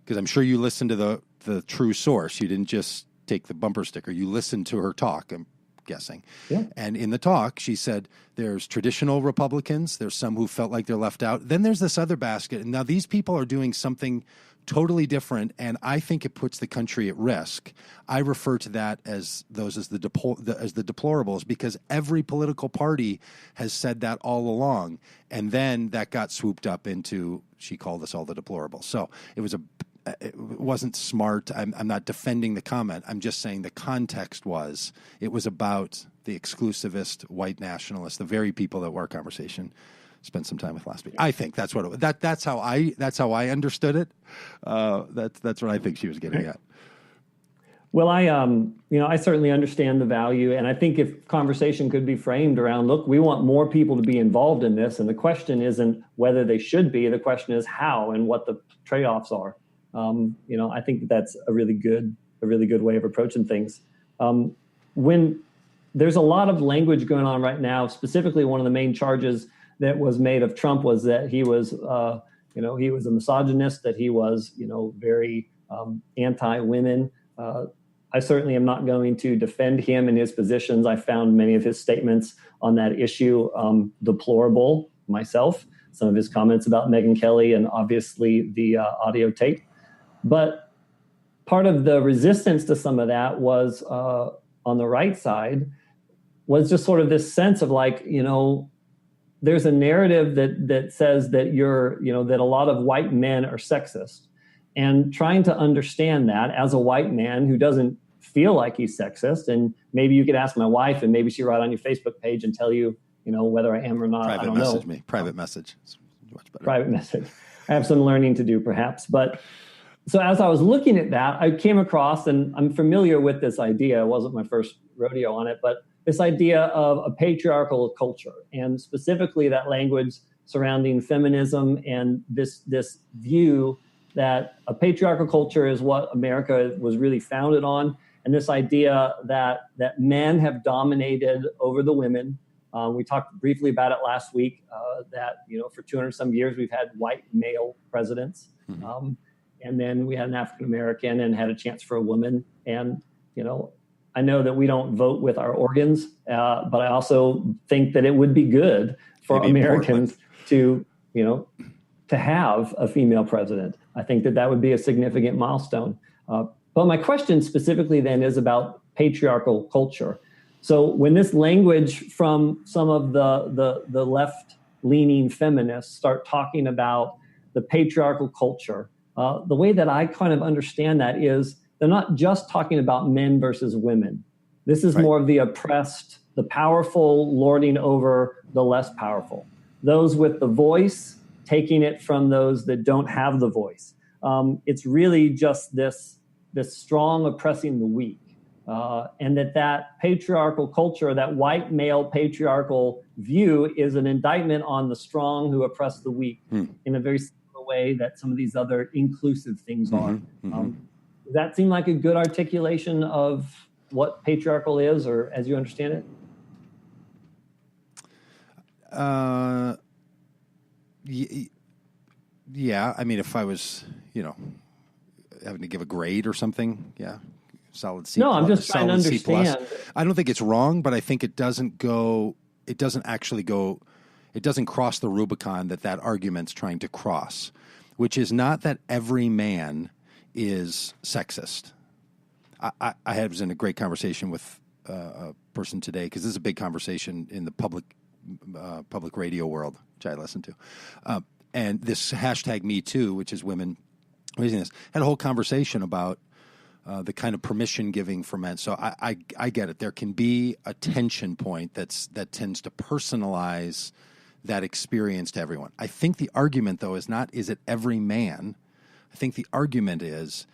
because I'm sure you listened to the true source. You didn't just take the bumper sticker. You listened to her talk, I'm guessing. Yeah. And in the talk, she said there's traditional Republicans, there's some who felt like they're left out. Then there's this other basket, and now these people are doing something totally different, and I think it puts the country at risk. I refer to that as the deplorables, because every political party has said that all along, and then that got swooped up into, she called us all the deplorables. So it wasn't smart. I'm not defending the comment. I'm just saying the context was, it was about the exclusivist white nationalists, the very people that our conversation spent some time with last week. I think that's what that's how I understood it. That's what I think she was getting at. Well, I certainly understand the value, and I think if conversation could be framed around, look, we want more people to be involved in this, and the question isn't whether they should be. The question is how and what the trade-offs are. I think that's a really good way of approaching things. When there's a lot of language going on right now, specifically one of the main charges that was made of Trump was that he was a misogynist, that he was, very anti-women. I certainly am not going to defend him and his positions. I found many of his statements on that issue deplorable myself. Some of his comments about Megyn Kelly and obviously the audio tape. But part of the resistance to some of that was on the right side was just sort of this sense of like, there's a narrative that says that that a lot of white men are sexist. And trying to understand that as a white man who doesn't feel like he's sexist, and maybe you could ask my wife, and maybe she'll write on your Facebook page and tell you, whether I am or not. Private I don't message know. me. Private message. It's much better. Private message. I have some learning to do, perhaps. But so as I was looking at that, I came across, and I'm familiar with this idea. It wasn't my first rodeo on it, but this idea of a patriarchal culture, and specifically that language surrounding feminism and this view that a patriarchal culture is what America was really founded on, and this idea that men have dominated over the women. We talked briefly about it last week, that for 200 some years we've had white male presidents, and then we had an African American and had a chance for a woman. And I know that we don't vote with our organs, but I also think that it would be good for Americans to have a female president. I think that would be a significant milestone. But my question specifically then is about patriarchal culture. So when this language from some of the left-leaning feminists start talking about the patriarchal culture, the way that I kind of understand that is they're not just talking about men versus women. This is more of the oppressed, the powerful lording over the less powerful. Those with the voice taking it from those that don't have the voice. It's really just this strong oppressing the weak. And that patriarchal culture, that white male patriarchal view is an indictment on the strong who oppress the weak in a very similar way that some of these other inclusive things are. Does that seem like a good articulation of what patriarchal is, or as you understand it? Yeah. I mean, if I was, having to give a grade or something, yeah, solid C. No, I'm just trying to understand. I don't think it's wrong, but I think it doesn't cross the Rubicon that argument's trying to cross, which is not that every man is sexist. I was in a great conversation with a person today, because this is a big conversation in the public radio world, which I listen to. And this hashtag Me Too, which is women raising this, had a whole conversation about the kind of permission giving for men. So I get it. There can be a tension point that tends to personalize that experience to everyone. I think the argument, though, is not, is it every man? I think the argument is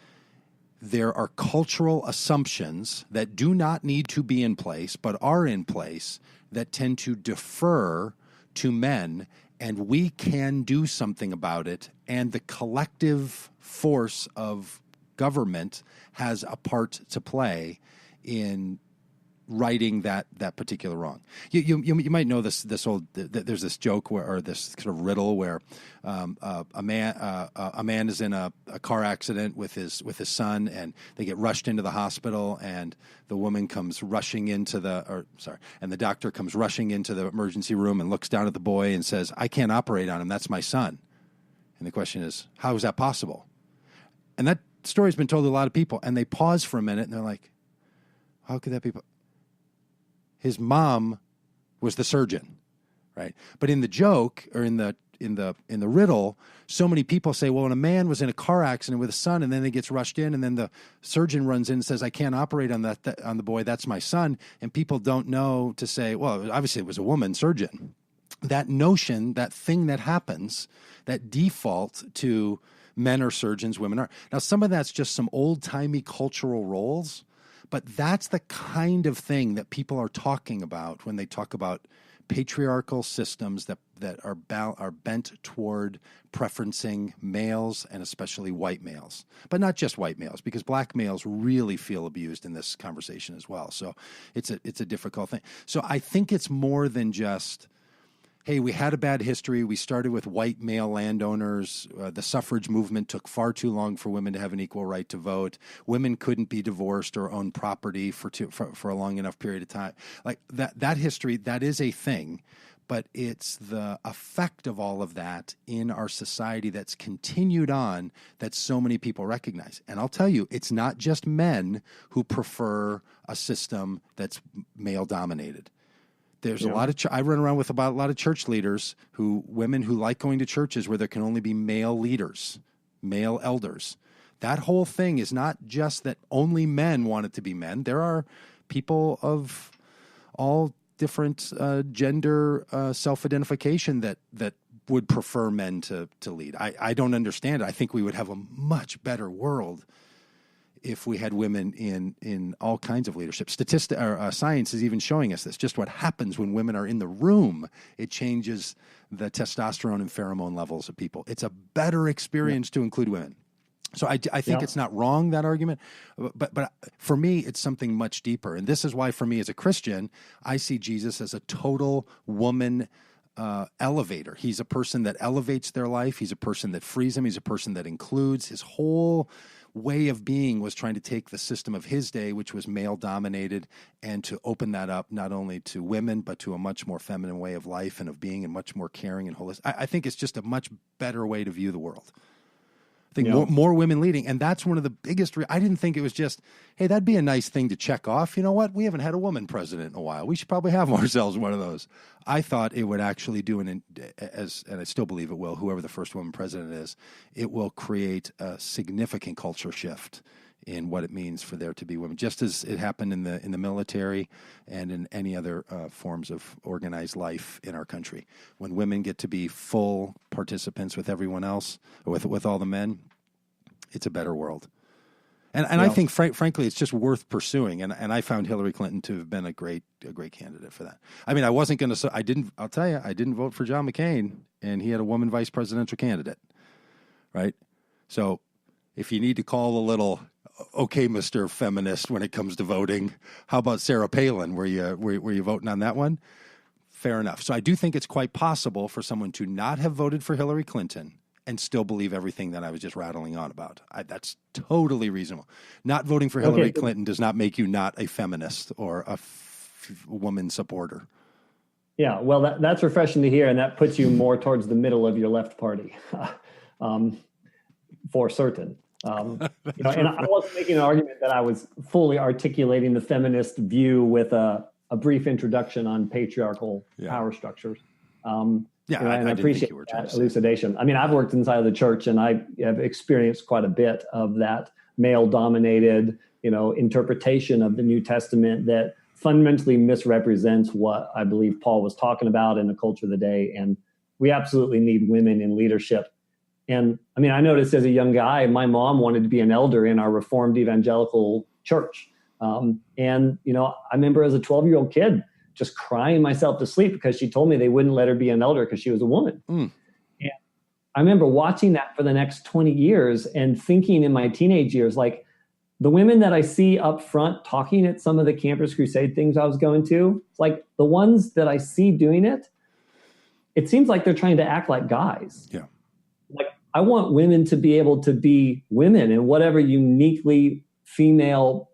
there are cultural assumptions that do not need to be in place, but are in place, that tend to defer to men, and we can do something about it, and the collective force of government has a part to play in righting that particular wrong. You might know this old. There's this joke or this kind of riddle where a man is in a car accident with his son, and they get rushed into the hospital, and the woman comes rushing into and the doctor comes rushing into the emergency room and looks down at the boy and says, "I can't operate on him. That's my son." And the question is, how is that possible? And that story's been told to a lot of people, and they pause for a minute and they're like, how could that be? His mom was the surgeon, right? But in the joke, or in the the riddle, so many people say, well, when a man was in a car accident with a son and then he gets rushed in and then the surgeon runs in and says, I can't operate on on the boy, that's my son. And people don't know to say, well, obviously it was a woman surgeon. That notion, that thing that happens, that default to men are surgeons, women are. Now, some of that's just some old-timey cultural roles, but that's the kind of thing that people are talking about when they talk about patriarchal systems that are bent toward preferencing males, and especially white males, but not just white males, because black males really feel abused in this conversation as well. So it's a difficult thing. So I think it's more than just, hey, we had a bad history. We started with white male landowners. The suffrage movement took far too long for women to have an equal right to vote. Women couldn't be divorced or own property for a long enough period of time. Like that history, that is a thing, but it's the effect of all of that in our society that's continued on that so many people recognize. And I'll tell you, it's not just men who prefer a system that's male dominated. There's a lot of, I run around with a lot of church leaders women who like going to churches where there can only be male leaders, male elders. That whole thing is not just that only men want it to be men. There are people of all different gender self-identification that would prefer men to lead. I don't understand it. I think we would have a much better world if we had women in all kinds of leadership. Science is even showing us this. Just what happens when women are in the room, it changes the testosterone and pheromone levels of people. It's a better experience to include women. So I think it's not wrong, that argument, but for me, it's something much deeper. And this is why, for me as a Christian, I see Jesus as a total woman elevator. He's a person that elevates their life. He's a person that frees them. He's a person that includes. His whole way of being was trying to take the system of his day, which was male dominated, and to open that up not only to women, but to a much more feminine way of life and of being, and much more caring and holistic. I think it's just a much better way to view the world. I think more women leading. And that's one of the biggest, I didn't think it was just, hey, that'd be a nice thing to check off. You know what? We haven't had a woman president in a while. We should probably have ourselves one of those. I thought it would actually do and I still believe it will, whoever the first woman president is, it will create a significant culture shift in what it means for there to be women, just as it happened in the military and in any other forms of organized life in our country. When women get to be full participants with everyone else, with all the men, it's a better world. And I think, frankly, it's just worth pursuing. And I found Hillary Clinton to have been a great candidate for that. I mean, I wasn't going to. I'll tell you, I didn't vote for John McCain, and he had a woman vice presidential candidate, right? So if you need to call a little, okay, Mr. Feminist, when it comes to voting, how about Sarah Palin? Were you voting on that one? Fair enough. So I do think it's quite possible for someone to not have voted for Hillary Clinton and still believe everything that I was just rattling on about. That's totally reasonable. Not voting for Hillary Clinton does not make you not a feminist or a woman supporter. Yeah, well, that's refreshing to hear, and that puts you more towards the middle of your left party, for certain. And I wasn't making an argument that I was fully articulating the feminist view with a brief introduction on patriarchal power structures. I appreciate that elucidation. I mean, I've worked inside of the church, and I have experienced quite a bit of that male-dominated, interpretation of the New Testament that fundamentally misrepresents what I believe Paul was talking about in the culture of the day. And we absolutely need women in leadership. And I mean, I noticed as a young guy, my mom wanted to be an elder in our Reformed evangelical church. I remember as a 12-year-old kid just crying myself to sleep because she told me they wouldn't let her be an elder because she was a woman. And I remember watching that for the next 20 years and thinking in my teenage years, like, the women that I see up front talking at some of the Campus Crusade things I was going to, like the ones that I see doing it, it seems like they're trying to act like guys. Yeah. Like, I want women to be able to be women in whatever uniquely female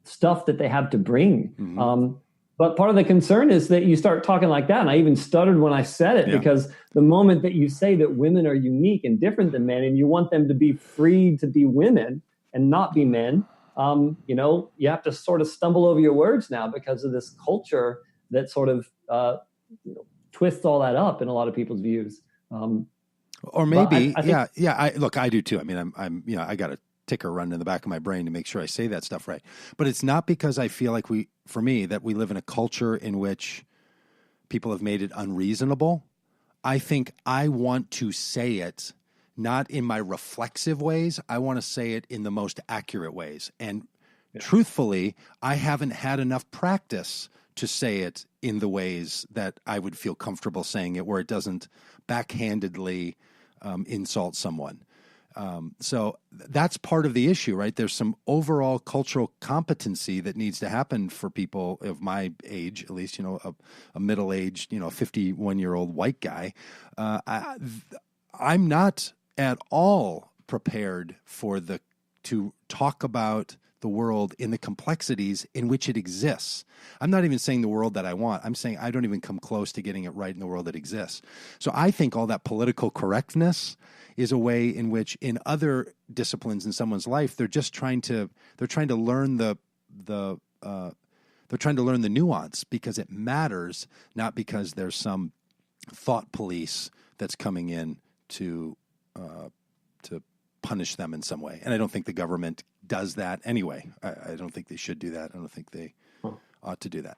stuff that they have to bring. Mm-hmm. But part of the concern is that you start talking like that. And I even stuttered when I said it, because the moment that you say that women are unique and different than men, and you want them to be free to be women and not be men, you have to sort of stumble over your words now because of this culture that sort of twists all that up in a lot of people's views. Or maybe, I think, Look, I do too. I mean, I got a ticker running in the back of my brain to make sure I say that stuff right. But it's not because I feel like for me, that we live in a culture in which people have made it unreasonable. I think I want to say it not in my reflexive ways. I want to say it in the most accurate ways. And truthfully, I haven't had enough practice to say it in the ways that I would feel comfortable saying it, where it doesn't backhandedly insult someone. So that's part of the issue, right? There's some overall cultural competency that needs to happen for people of my age, at least, a middle-aged, 51-year-old white guy. I'm not at all prepared to talk about the world in the complexities in which it exists. I'm not even saying the world that I want. I'm saying I don't even come close to getting it right in the world that exists. So I think all that political correctness is a way in which in other disciplines in someone's life, they're trying to learn they're trying to learn the nuance because it matters, not because there's some thought police that's coming in to punish them in some way. And I don't think the government does that anyway. I don't think they should do that. I don't think they ought to do that.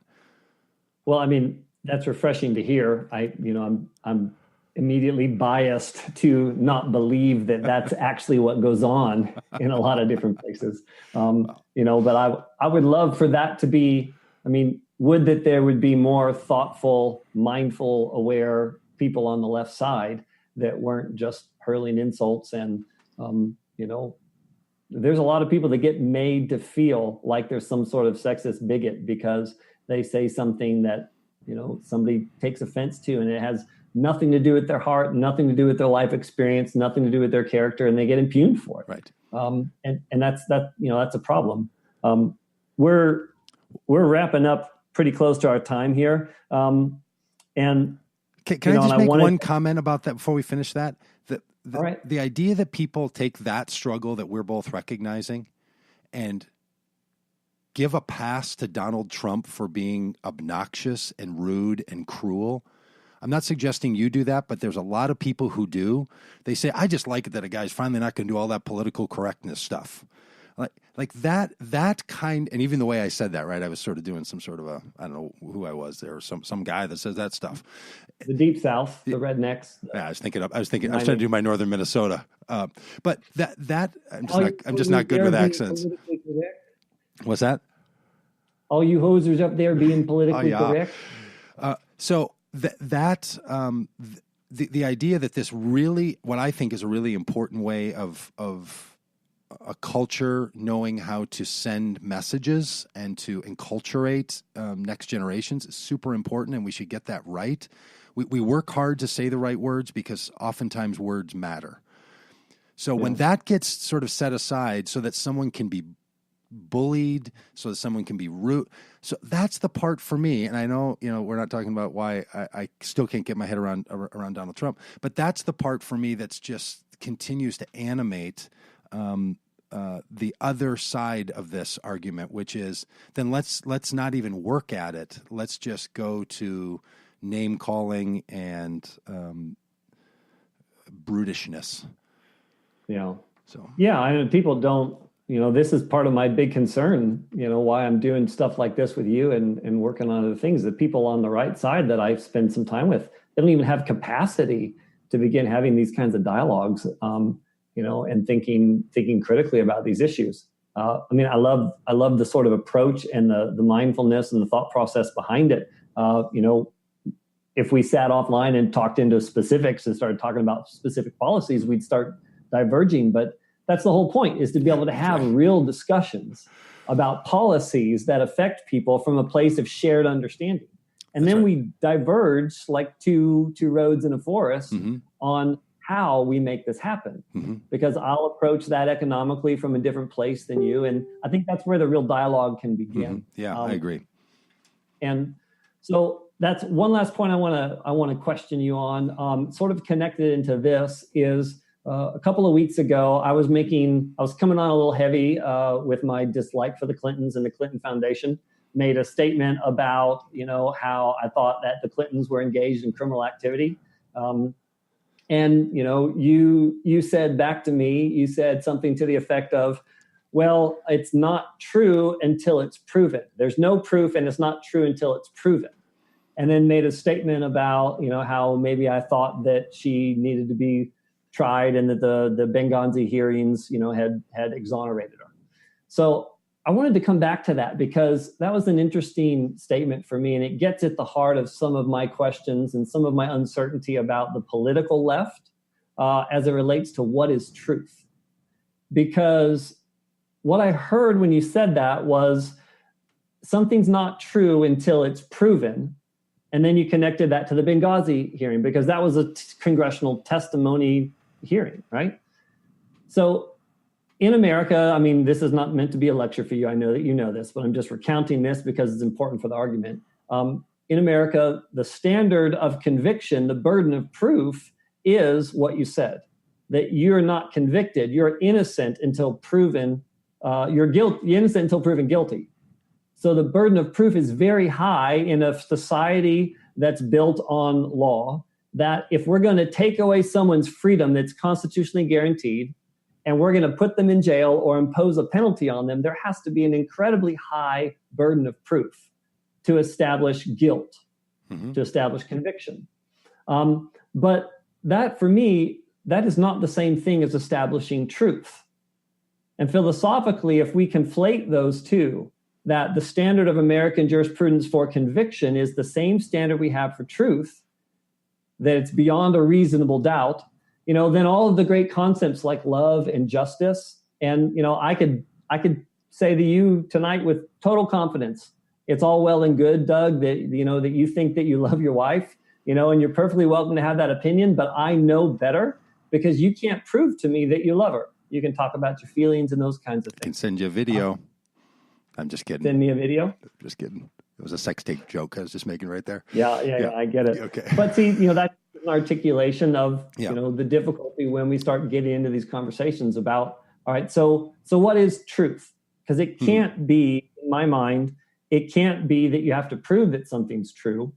Well, I mean, that's refreshing to hear. I'm immediately biased to not believe that that's actually what goes on in a lot of different places. But I would love for that to be, would that there would be more thoughtful, mindful, aware people on the left side that weren't just hurling insults. And, there's a lot of people that get made to feel like there's some sort of sexist bigot because they say something that, somebody takes offense to, and it has nothing to do with their heart, nothing to do with their life experience, nothing to do with their character, and they get impugned for it. Right. And that's a problem. We're wrapping up pretty close to our time here. And can I just make one comment about that before we finish that? The idea that people take that struggle that we're both recognizing and give a pass to Donald Trump for being obnoxious and rude and cruel. I'm not suggesting you do that, but there's a lot of people who do. They say, I just like it that a guy's finally not going to do all that political correctness stuff. Like that kind, and even the way I said that, right? I was sort of doing some sort of I don't know who I was there, or some guy that says that stuff. The Deep South, the rednecks. Yeah, I was trying to do my northern Minnesota. But I'm just not good with accents. What's that? All you hosers up there being politically correct. So the idea that this really, what I think is a really important way of a culture knowing how to send messages and to enculturate next generations is super important, and we should get that right. We work hard to say the right words because oftentimes words matter. So when that gets sort of set aside so that someone can be bullied, so that someone can be rude. So that's the part for me. And I know, we're not talking about why I still can't get my head around Donald Trump, but that's the part for me that's just continues to animate the other side of this argument, which is then let's not even work at it. Let's just go to name calling and brutishness. Yeah. So I mean, people don't. This is part of my big concern. Why I'm doing stuff like this with you and working on other things. That people on the right side that I spend some time with, they don't even have capacity to begin having these kinds of dialogues. And thinking critically about these issues. I love the sort of approach and the mindfulness and the thought process behind it. If we sat offline and talked into specifics and started talking about specific policies, we'd start diverging. But that's the whole point, is to be able to have real discussions about policies that affect people from a place of shared understanding. And then we diverge like two roads in a forest on how we make this happen, because I'll approach that economically from a different place than you. And I think that's where the real dialogue can begin. Yeah, I agree. And so that's one last point I want to question you on, sort of connected into this is a couple of weeks ago, I was coming on a little heavy with my dislike for the Clintons and the Clinton Foundation. Made a statement about, how I thought that the Clintons were engaged in criminal activity. And you said back to me, you said something to the effect of, well, it's not true until it's proven. There's no proof, and it's not true until it's proven. And then made a statement about, how maybe I thought that she needed to be tried and that the Benghazi hearings, had exonerated her. So I wanted to come back to that because that was an interesting statement for me, and it gets at the heart of some of my questions and some of my uncertainty about the political left as it relates to what is truth. Because what I heard when you said that was something's not true until it's proven. And then you connected that to the Benghazi hearing because that was a congressional testimony hearing, right? So in America, I mean, this is not meant to be a lecture for you. I know that you know this, but I'm just recounting this because it's important for the argument. In America, the standard of conviction, the burden of proof is what you said, that you're not convicted. You're innocent until proven, you're innocent until proven guilty. So the burden of proof is very high in a society that's built on law, that if we're going to take away someone's freedom that's constitutionally guaranteed, and we're going to put them in jail or impose a penalty on them, there has to be an incredibly high burden of proof to establish guilt, to establish conviction. But that, for me, that is not the same thing as establishing truth. And philosophically, if we conflate those two, that the standard of American jurisprudence for conviction is the same standard we have for truth, that it's beyond a reasonable doubt, then all of the great concepts like love and justice, and I could say to you tonight with total confidence, it's all well and good, Doug, that that you think that you love your wife, and you're perfectly welcome to have that opinion, but I know better because you can't prove to me that you love her. You can talk about your feelings and those kinds of things. I can send you a video. I'm just kidding. Send me a video? Just kidding. It was a sex tape joke I was just making right there. Yeah, I get it. Okay. But see, that's an articulation of, the difficulty when we start getting into these conversations about, all right, so what is truth? Because it can't be, in my mind, it can't be that you have to prove that something's true.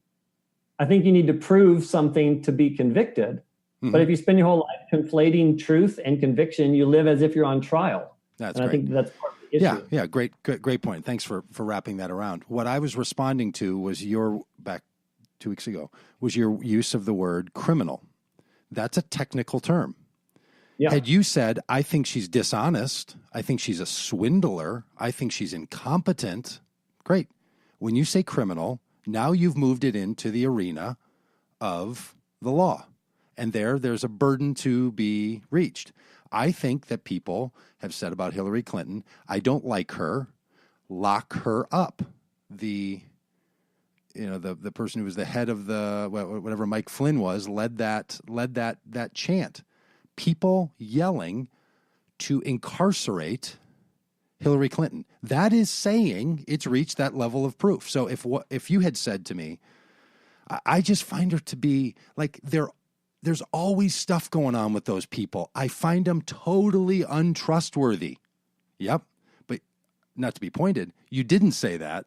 I think you need to prove something to be convicted. But if you spend your whole life conflating truth and conviction, you live as if you're on trial. That's and great. I think that's part of the issue. Yeah, great point. Thanks for wrapping that around. What I was responding to was back 2 weeks ago, was your use of the word criminal. That's a technical term. Yeah. Had you said, I think she's dishonest, I think she's a swindler, I think she's incompetent, great. When you say criminal, now you've moved it into the arena of the law. And there's a burden to be reached. I think that people have said about Hillary Clinton, I don't like her, lock her up. The person who was the head of the, whatever Mike Flynn was, led that chant. People yelling to incarcerate Hillary Clinton. That is saying it's reached that level of proof. So if you had said to me, I just find her to be like, there's always stuff going on with those people. I find them totally untrustworthy. Yep. But not to be pointed, you didn't say that.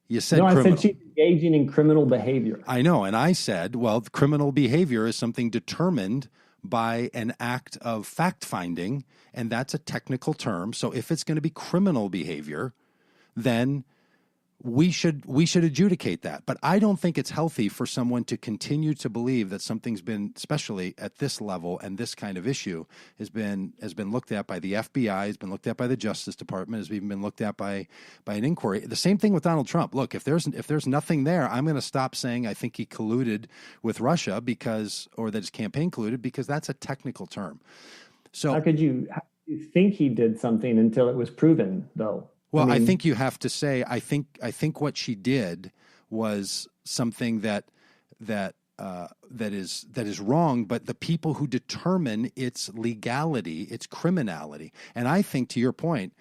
You said criminal. I said she's engaging in criminal behavior. I know. And I said, well, criminal behavior is something determined by an act of fact-finding, and that's a technical term. So if it's going to be criminal behavior, then we should adjudicate that. But I don't think it's healthy for someone to continue to believe that something's been, especially at this level and this kind of issue, has been looked at by the FBI, has been looked at by the Justice Department, has even been looked at by an inquiry. The same thing with Donald Trump. Look, if there's nothing there, I'm going to stop saying I think he colluded with Russia or that his campaign colluded, because that's a technical term. So how could you think he did something until it was proven, though? Well, I think you have to say, I think what she did was something that is wrong, but the people who determine its legality, its criminality. And I think, to your point,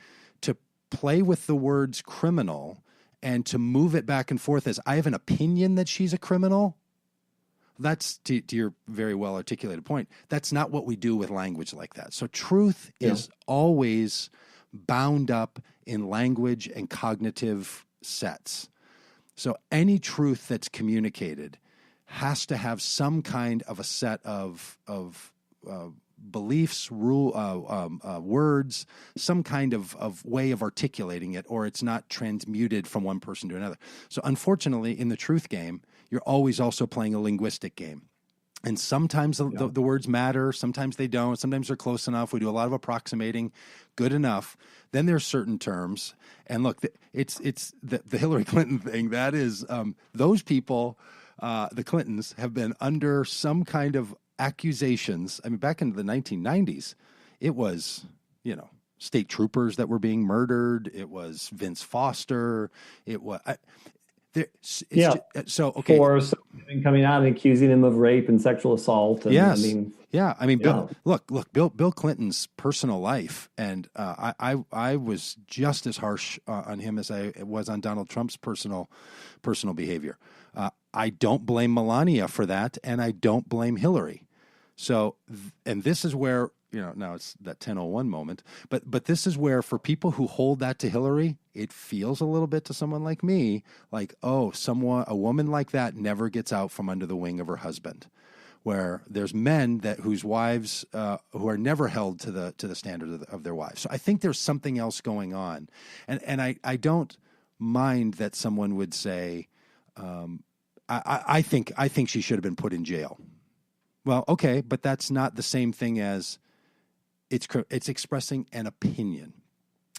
to play with the words criminal and to move it back and forth as I have an opinion that she's a criminal, that's, to your very well articulated point, that's not what we do with language like that. So truth is always bound up in language and cognitive sets. So any truth that's communicated has to have some kind of a set of beliefs, words, some kind of way of articulating it, or it's not transmuted from one person to another. So unfortunately, in the truth game, you're always also playing a linguistic game. And sometimes the words matter, sometimes they don't, sometimes they're close enough. We do a lot of approximating, good enough. Then there's certain terms. And look, it's the Hillary Clinton thing. That is, those people, the Clintons, have been under some kind of accusations. I mean, back in the 1990s, it was, state troopers that were being murdered. It was Vince Foster. It was... So okay. For something coming out and accusing him of rape and sexual assault. And, yes. Bill Clinton's personal life, and I was just as harsh on him as I was on Donald Trump's personal behavior. I don't blame Melania for that, and I don't blame Hillary. So, and this is where, now it's that 10:01 moment, but this is where, for people who hold that to Hillary, it feels a little bit to someone like me, like, a woman like that never gets out from under the wing of her husband, where there's men whose wives, who are never held to the standard of their wives. So I think there's something else going on. And I don't mind that someone would say, I think she should have been put in jail. Well, okay, but that's not the same thing as it's expressing an opinion,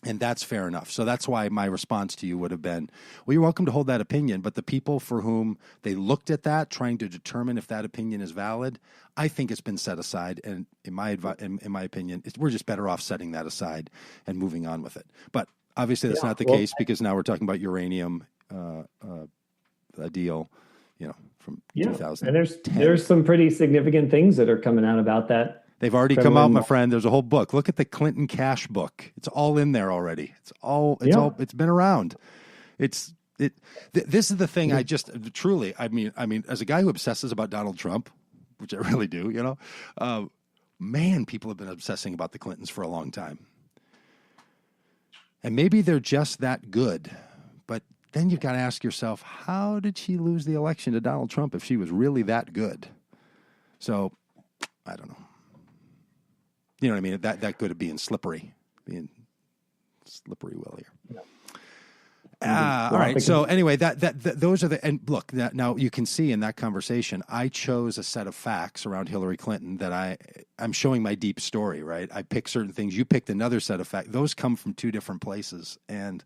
and that's fair enough. So that's why my response to you would have been, well, you're welcome to hold that opinion, but the people for whom they looked at that, trying to determine if that opinion is valid, I think it's been set aside, and in my opinion, we're just better off setting that aside and moving on with it. But obviously that's not the case, because now we're talking about uranium, a deal, from 2000. And there's some pretty significant things that are coming out about that. They've already come out, my friend. There's a whole book. Look at the Clinton cash book. It's all in there already. It's been around. This is the thing. I just truly, I mean, as a guy who obsesses about Donald Trump, which I really do, man, people have been obsessing about the Clintons for a long time. And maybe they're just that good, but then you've got to ask yourself, how did she lose the election to Donald Trump if she was really that good? So, I don't know. You know what I mean? That good at being slippery will here. Yeah. All right. So anyway, those are and look, now you can see in that conversation, I chose a set of facts around Hillary Clinton that I'm showing my deep story, right? I picked certain things. You picked another set of facts. Those come from two different places, and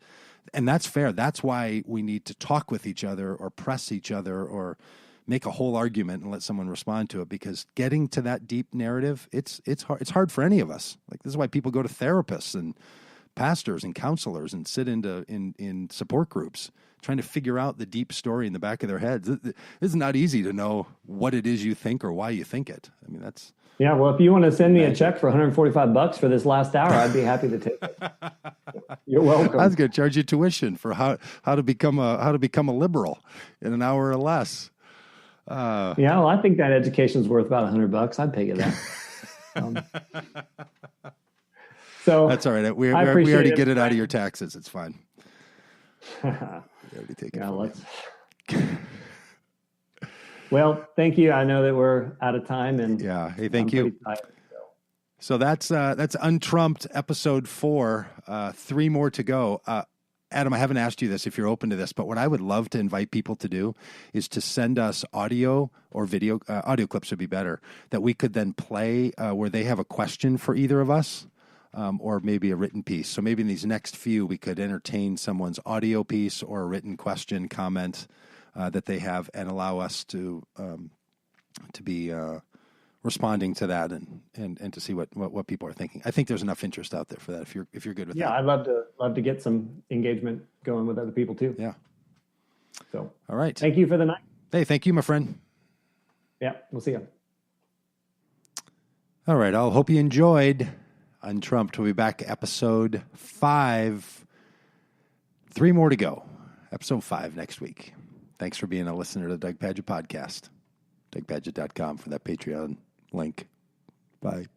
that's fair. That's why we need to talk with each other or press each other or make a whole argument and let someone respond to it, because getting to that deep narrative, it's hard. It's hard for any of us. Like, this is why people go to therapists and pastors and counselors and sit in support groups trying to figure out the deep story in the back of their heads. It's not easy to know what it is you think or why you think it. I mean, that's... Yeah, well, if you want to send me a check for $145 for this last hour, I'd be happy to take it. You're welcome. I was going to charge you tuition for how to become a liberal in an hour or less. Well, I think that education's worth about $100. I'd pay you that. So that's all right. We already get it out of your taxes. It's fine. We already take it. Well, thank you. I know that we're out of time, and hey, thank you. So that's Untrumped episode 4. 3 more to go. Adam, I haven't asked you this if you're open to this, but what I would love to invite people to do is to send us audio or video. Audio clips would be better, that we could then play where they have a question for either of us, or maybe a written piece. So maybe in these next few, we could entertain someone's audio piece or a written question, comment that they have, and allow us to be responding to that and to see what people are thinking. I think there's enough interest out there for that if you're good with that. Yeah, I'd love to get some engagement going with other people too. Yeah. So, all right. Thank you for the night. Hey, thank you, my friend. Yeah, we'll see you. All right. I'll hope you enjoyed Untrumped. We'll be back episode 5. 3 more to go. Episode 5 next week. Thanks for being a listener to the Doug Pagitt podcast. DougPagitt.com for that Patreon link. Bye.